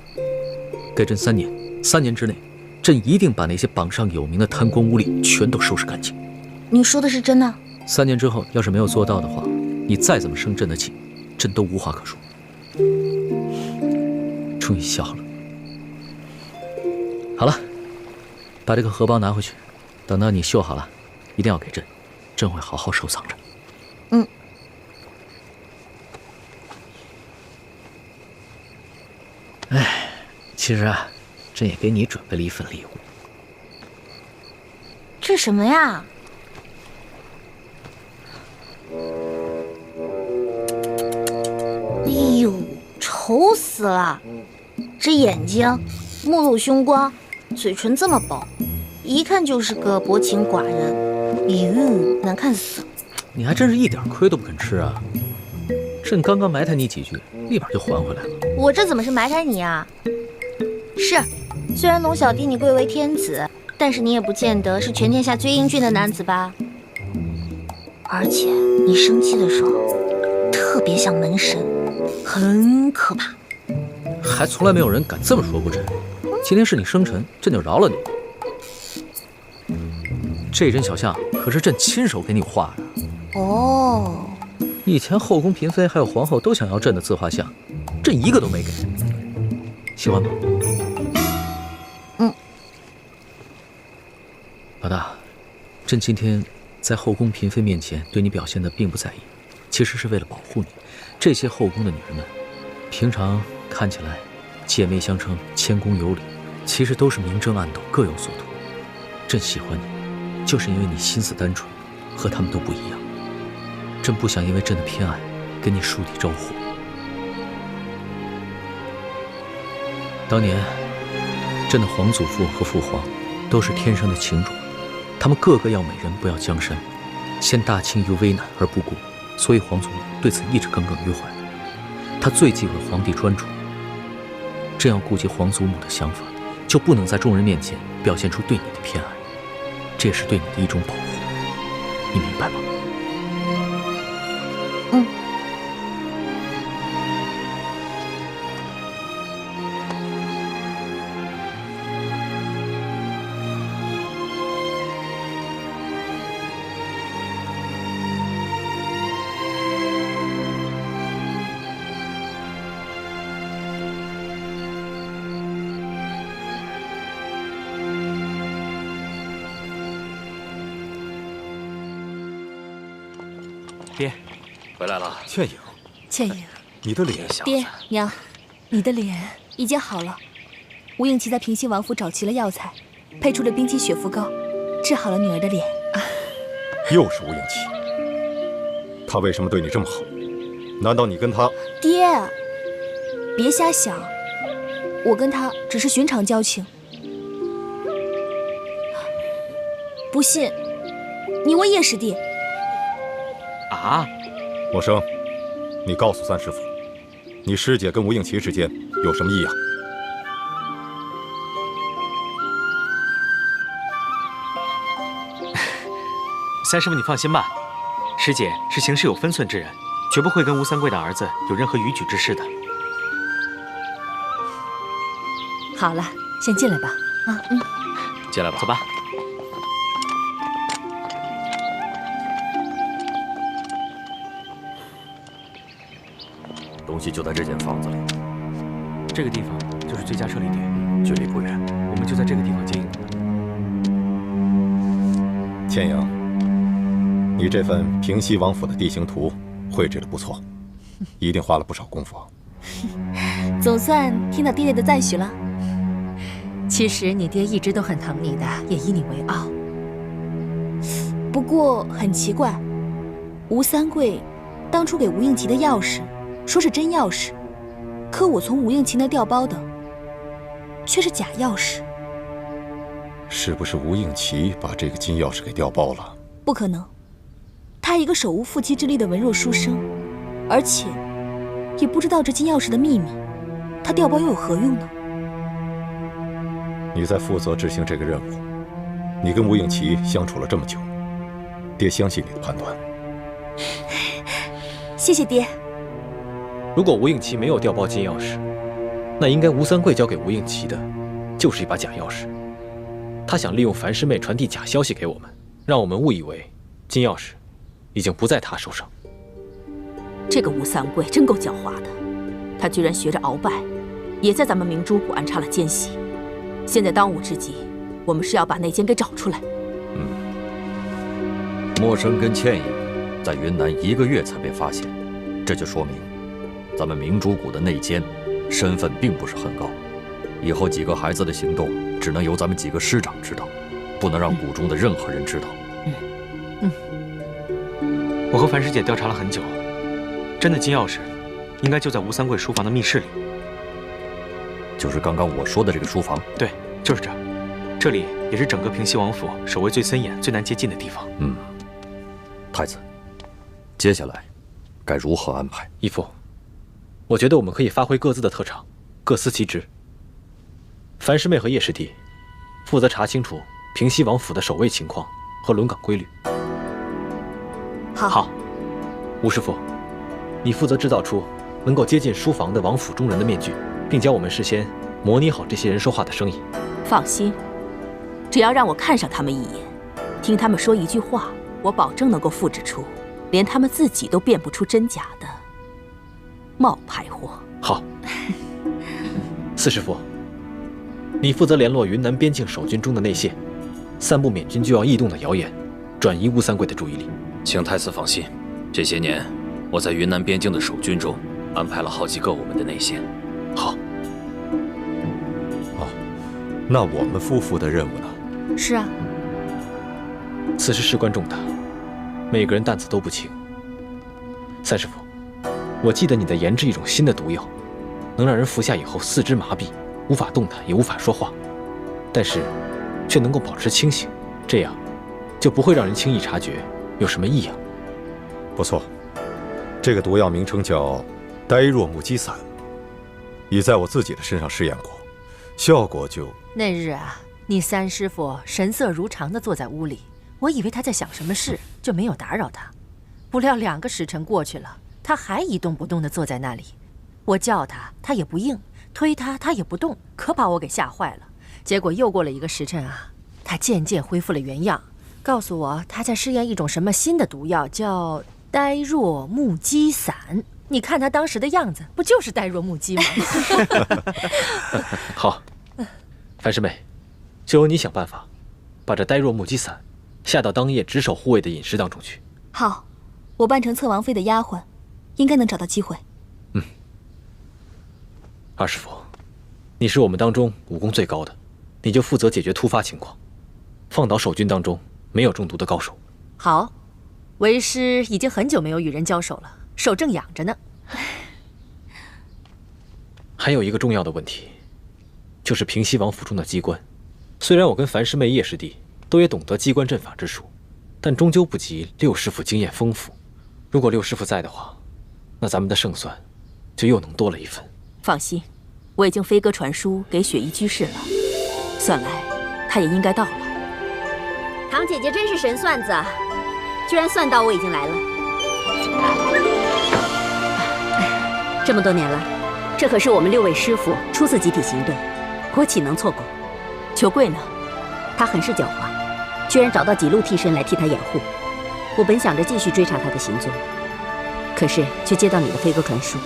给朕3年，3年之内，朕一定把那些榜上有名的贪官污吏全都收拾干净。你说的是真的？3年之后，要是没有做到的话，你再怎么生朕的气，朕都无话可说。终于笑了。好了，把这个荷包拿回去，等到你绣好了，一定要给朕，朕会好好收藏着。嗯。哎，其实啊，朕也给你准备了一份礼物。这什么呀？哎呦，丑死了！这眼睛，目露凶光，嘴唇这么薄，一看就是个薄情寡人。哟，难看死了！你还真是一点亏都不肯吃啊！朕刚刚埋汰你几句，立马就还回来了。我这怎么是埋汰你啊？是，虽然龙小弟你贵为天子，但是你也不见得是全天下最英俊的男子吧？而且你生气的时候，特别像门神，很可怕。还从来没有人敢这么说过朕。今天是你生辰，朕就饶了你。这针小象可是朕亲手给你画的。哦。以前后宫嫔妃还有皇后都想要朕的自画像，朕一个都没给。喜欢吗？嗯。老大，朕今天在后宫嫔妃面前对你表现的并不在意，其实是为了保护你。这些后宫的女人们，平常看起来姐妹相称、谦恭有礼，其实都是明争暗斗，各有所图。朕喜欢你，就是因为你心思单纯，和他们都不一样。朕不想因为朕的偏爱跟你树敌招祸。当年，朕的皇祖父和父皇都是天生的情种，他们个个要美人，不要江山，陷大清于危难而不顾，所以皇祖母对此一直耿耿于怀。他最忌讳皇帝专宠，朕要顾及皇祖母的想法，就不能在众人面前表现出对你的偏爱，这也是对你的一种保护，你明白吗？嗯。爹，回来了。倩影，倩影，你的脸，爹娘，你的脸已经好了。吴应琪在平西王府找齐了药材，配出了冰肌雪肤膏，治好了女儿的脸。又是吴应琪，他为什么对你这么好？难道你跟他……爹，别瞎想，我跟他只是寻常交情。不信，你问叶师弟。啊，默生，你告诉三师傅，你师姐跟吴应琪之间有什么异样？三师傅，你放心吧，师姐是行事有分寸之人，绝不会跟吴三桂的儿子有任何逾矩之事的。好了，先进来吧。啊，嗯，进来吧，走吧。东西就在这间房子里。这个地方就是最佳撤离点，距离不远，我们就在这个地方接应。千莹，你这份平西王府的地形图绘制的不错，一定花了不少功夫。总算听到爹爹的赞许了。其实你爹一直都很疼你的，也以你为傲。不过很奇怪，吴三桂当初给吴应奇的钥匙，说是真钥匙，可我从吴应奇那调包的，却是假钥匙。是不是吴应奇把这个金钥匙给调包了？不可能，他一个手无缚鸡之力的文弱书生，而且也不知道这金钥匙的秘密，他调包又有何用呢？你在负责执行这个任务，你跟吴应奇相处了这么久，爹相信你的判断。谢谢爹。如果吴应奇没有调包金钥匙，那应该吴三桂交给吴应奇的，就是一把假钥匙。他想利用樊师妹传递假消息给我们，让我们误以为金钥匙已经不在他手上。这个吴三桂真够狡猾的，他居然学着鳌拜，也在咱们明珠谷安插了奸细。现在当务之急，我们是要把内奸给找出来。莫生跟倩影在云南1个月才被发现，这就说明咱们明珠谷的内奸身份并不是很高。以后几个孩子的行动只能由咱们几个师长知道，不能让谷中的任何人知道。我和樊师姐调查了很久，真的金钥匙应该就在吴三桂书房的密室里。就是刚刚我说的这个书房？对，就是这儿。这里也是整个平西王府守卫最森严、最难接近的地方。太子，接下来该如何安排？义父，我觉得我们可以发挥各自的特长，各司其职。樊师妹和叶师弟负责查清楚平西王府的守卫情况和轮岗规律。好。吴师傅，你负责制造出能够接近书房的王府中人的面具，并教我们事先模拟好这些人说话的声音。放心，只要让我看上他们一眼，听他们说一句话，我保证能够复制出连他们自己都辨不出真假的冒牌货。好。四师傅，你负责联络云南边境守军中的内线，散布缅军就要异动的谣言，转移吴三桂的注意力。请太子放心，这些年我在云南边境的守军中安排了好几个我们的内线。好。那我们夫妇的任务呢？是啊，此事事关重大，每个人担子都不轻。三师傅，我记得你在研制一种新的毒药，能让人服下以后四肢麻痹，无法动弹，也无法说话，但是却能够保持清醒，这样就不会让人轻易察觉有什么异样。不错，这个毒药名称叫呆若木鸡散，已在我自己的身上试验过，效果就……那日啊，你三师傅神色如常地坐在屋里，我以为他在想什么事，就没有打扰他。不料2个时辰过去了，他还一动不动地坐在那里。我叫他，他也不应；推他，他也不动，可把我给吓坏了。结果又过了1个时辰啊，他渐渐恢复了原样，告诉我他在试验一种什么新的毒药，叫呆若木鸡散。你看他当时的样子，不就是呆若木鸡吗？好，樊师妹，就由你想办法，把这呆若木鸡散下到当夜值守护卫的饮食当中去。好，我扮成侧王妃的丫鬟，应该能找到机会。二师傅，你是我们当中武功最高的，你就负责解决突发情况，放倒守军当中没有中毒的高手。好，为师已经很久没有与人交手了，手正痒着呢。还有一个重要的问题，就是平西王府中的机关。虽然我跟樊师妹、叶师弟都也懂得机关阵法之术，但终究不及六师傅经验丰富。如果六师傅在的话，那咱们的胜算就又能多了一分。放心，我已经飞鸽传书给雪衣居士了，算来他也应该到了。堂姐姐真是神算子，居然算到我已经来了。这么多年了，这可是我们6位师傅初次集体行动，我岂能错过？裘贵呢？他很是狡猾，居然找到几路替身来替他掩护。我本想着继续追查他的行踪，可是却接到你的飞鸽传书，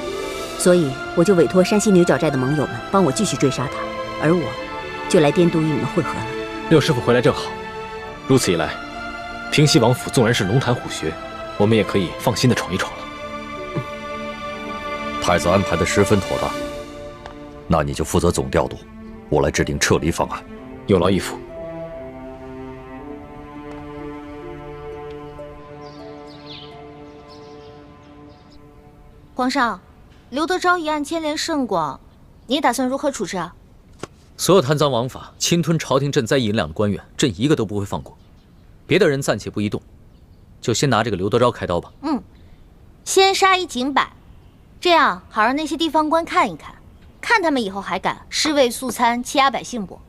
所以我就委托山西牛角寨的盟友们帮我继续追杀他，而我就来滇都与你们会合了。六师傅回来正好，如此一来，平西王府纵然是龙潭虎穴，我们也可以放心的闯一闯了。太子安排的十分妥当，那你就负责总调度，我来制定撤离方案。有劳义父。皇上，刘德昭一案牵连甚广，你打算如何处置啊？所有贪赃枉法、侵吞朝廷赈灾银两的官员，朕一个都不会放过。别的人暂且不宜动，就先拿这个刘德昭开刀吧。先杀一儆百，这样好让那些地方官看一看，看他们以后还敢尸位素餐、欺压百姓不？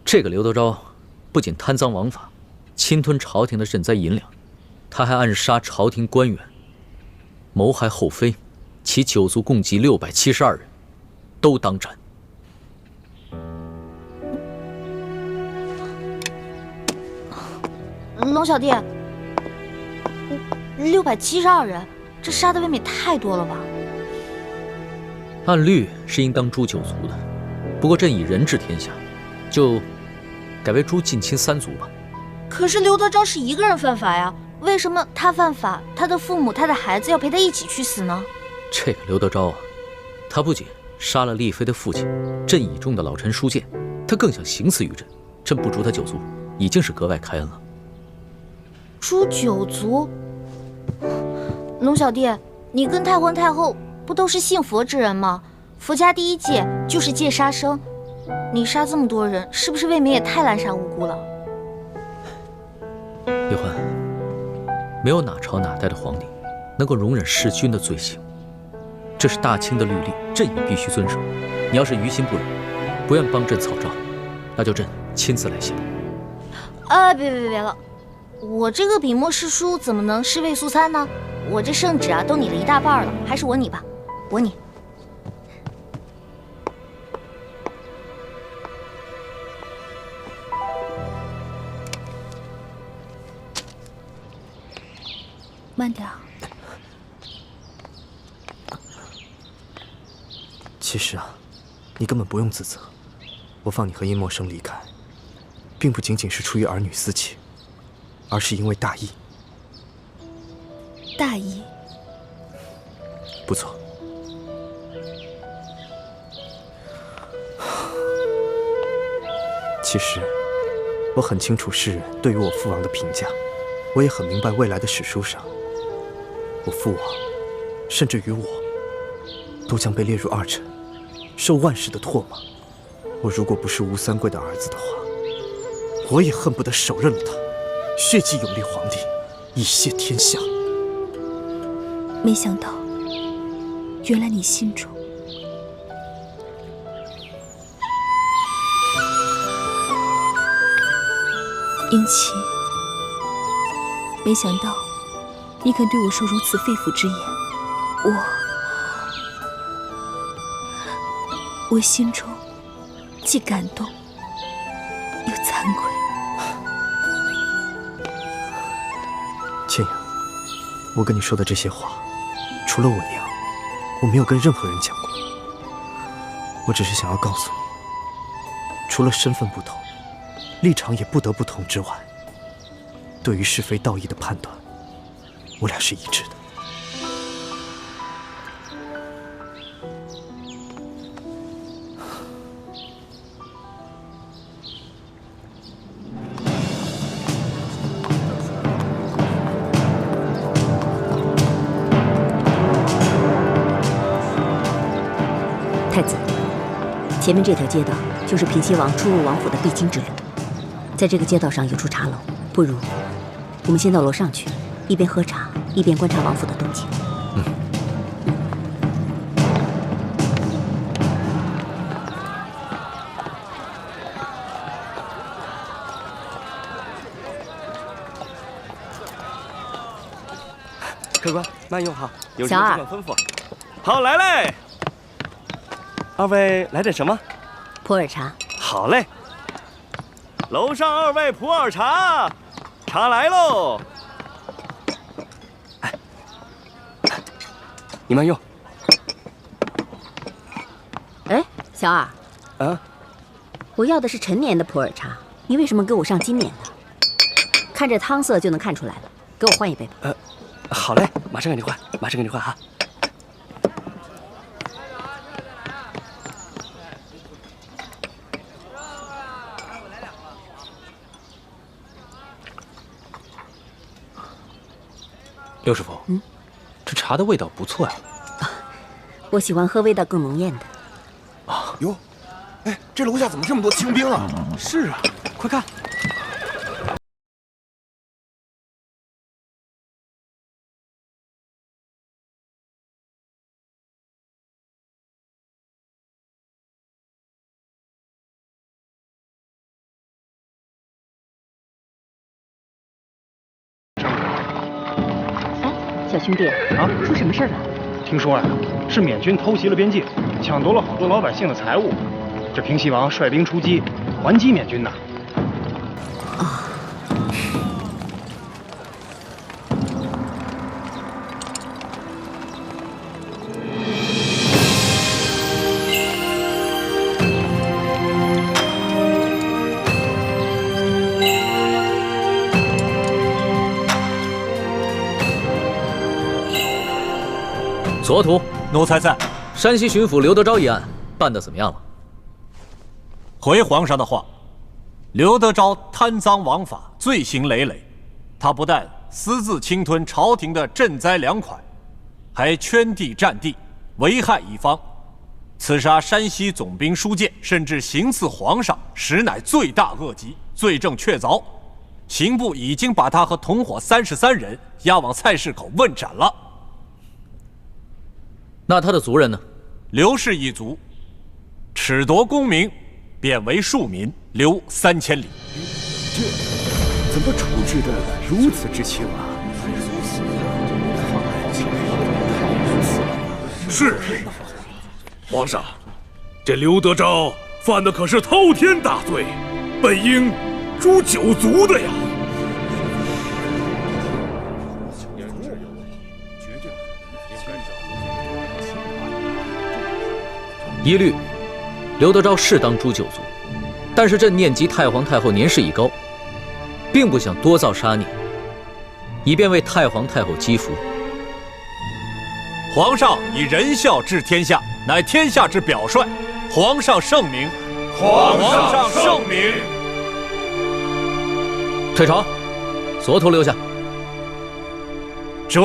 这个刘德昭不仅贪赃枉法、侵吞朝廷的赈灾银两，他还暗杀朝廷官员，谋害后妃，其九族共计672人，都当斩。龙小弟，672人，这杀的未免太多了吧？按律是应当诛九族的，不过朕以人治天下，就改为诛近亲3族吧。可是刘德昭是一个人犯法呀，为什么他犯法，他的父母、他的孩子要陪他一起去死呢？这个刘德昭啊，他不仅杀了丽妃的父亲朕倚重的老臣舒建，他更想行刺于朕。朕不诛他九族，已经是格外开恩了。诛九族？龙小弟，你跟太皇太后不都是信佛之人吗？佛家第一戒就是戒杀生，你杀这么多人，是不是未免也太滥杀无辜了？叶欢，没有哪朝哪代的皇帝能够容忍弑君的罪行，这是大清的律例，朕也必须遵守。你要是于心不忍，不愿帮朕草诏，那就朕亲自来写。别了，我这个笔墨诗书怎么能尸位素餐呢？我这圣旨啊都拟了一大半了，还是我拟吧，我拟。慢点儿。其实啊，你根本不用自责。我放你和殷默生离开，并不仅仅是出于儿女私情，而是因为大义。大义？不错。其实，我很清楚世人对于我父王的评价，我也很明白未来的史书上，我父王，甚至于我，都将被列入二臣，受万世的唾骂。我如果不是吴三桂的儿子的话，我也恨不得手刃了他，血祭永历皇帝，以谢天下。没想到，原来你心中英奇，没想到你肯对我说如此肺腑之言，我心中既感动又惭愧。倩影，我跟你说的这些话，除了我娘，我没有跟任何人讲过。我只是想要告诉你，除了身份不同，立场也不得不同之外，对于是非道义的判断，我俩是一致的。太子，前面这条街道就是平西王出入王府的必经之路。在这个街道上有处茶楼，不如我们先到楼上去，一边喝茶，一边观察王府的动静。客官，慢用哈，有什小二么尽管吩咐。好，来嘞。二位来点什么？普洱茶。好嘞。楼上二位普洱茶，茶来喽。你慢用。小二，啊，我要的是陈年的普洱茶，你为什么给我上今年的？看这汤色就能看出来了，给我换一杯吧。好嘞，马上给你换，马上给你换哈。刘师傅，这茶的味道不错呀。我喜欢喝味道更浓艳的。哟，哎，这楼下怎么这么多清兵啊？是啊，快看。小兄弟啊，出什么事了？听说呀，是缅军偷袭了边境，抢夺了好多老百姓的财物。这平西王率兵出击，还击缅军呐。左图，奴才在。山西巡抚刘德昭一案办得怎么样了？回皇上的话，刘德昭贪赃枉法，罪行累累。他不但私自侵吞朝廷的赈灾粮款，还圈地占地，危害一方，刺杀山西总兵书建，甚至行刺皇上，实乃罪大恶极，罪证确凿。刑部已经把他和同伙33人押往菜市口问斩了。那他的族人呢？刘氏一族，褫夺功名，贬为庶民，流3000里。这怎么处置的如此之轻啊？是，皇上，这刘德昭犯的可是滔天大罪，本应诛9族的呀。一律，刘德昭是当诛9族，但是朕念及太皇太后年事已高，并不想多造杀孽，以便为太皇太后积福。皇上以仁孝治天下，乃天下之表率。皇上圣明，皇上圣明。退朝，左图留下。这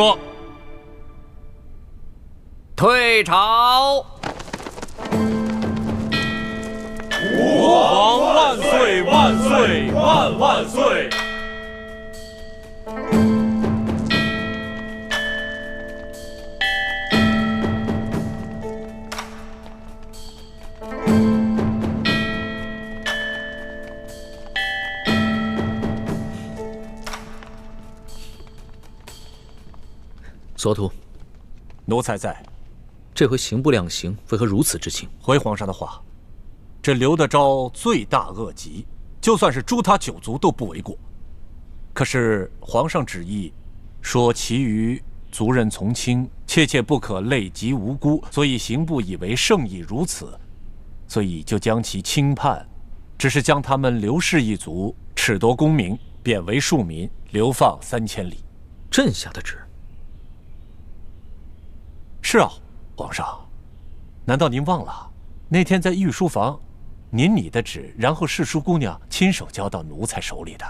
退朝。吾皇万岁万岁万万岁！左图，奴才在。这回刑部量刑，为何如此之轻？回皇上的话，这刘德昭罪大恶极，就算是诛他9族都不为过。可是皇上旨意说，其余族人从轻，切切不可累及无辜，所以刑部以为圣意如此，所以就将其轻判，只是将他们刘氏一族褫夺功名，贬为庶民，流放3000里。朕下的旨。是啊，皇上，难道您忘了那天在御书房，您拟的旨，然后侍书姑娘亲手交到奴才手里的？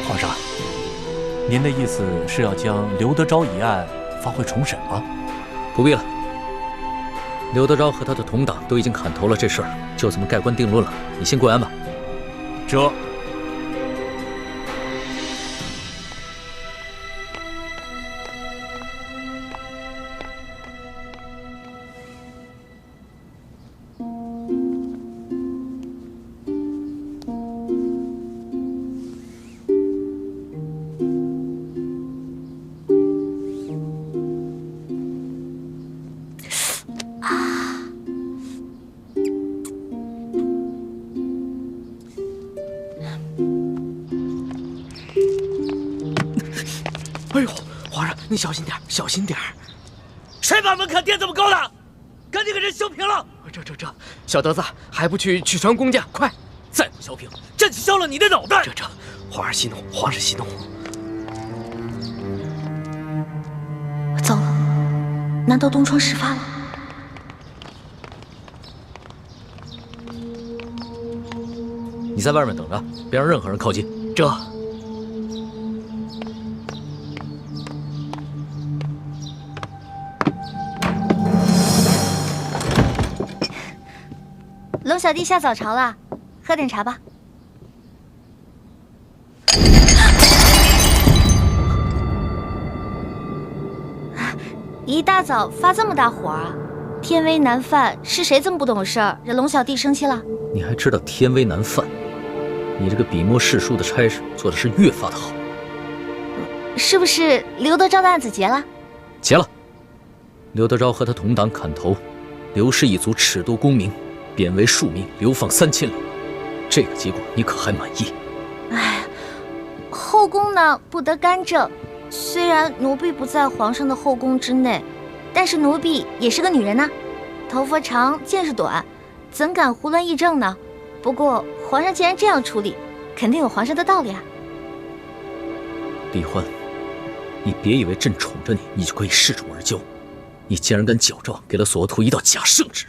皇上，您的意思是要将刘德昭一案发回重审吗？不必了，刘德昭和他的同党都已经砍头了，这事儿就这么盖棺定论了。你先过安吧。这哎呦，皇上，你小心点，小心点！谁把门槛垫这么高的？赶紧给人修平了！这，小德子还不去取传工匠？快！再不修平，朕削了你的脑袋！这，皇上息怒，皇上息怒。糟了，难道东窗事发了？你在外面等着，别让任何人靠近。这。龙小弟下早朝了，喝点茶吧。一大早发这么大火啊！天威难犯，是谁这么不懂事儿，惹龙小弟生气了？你还知道天威难犯？你这个笔墨侍书的差事做的是越发的好。是不是刘德昭的案子结了？结了。刘德昭和他同党砍头，刘氏一族褫夺功名，贬为庶民，流放3000里。这个结果你可还满意？哎，后宫呢不得干政。虽然奴婢不在皇上的后宫之内，但是奴婢也是个女人呐，头发长，见识短，怎敢胡乱议政呢？不过皇上既然这样处理，肯定有皇上的道理啊。李欢，你别以为朕宠着你，你就可以恃宠而骄。你竟然敢矫诏给了索额图一道假圣旨！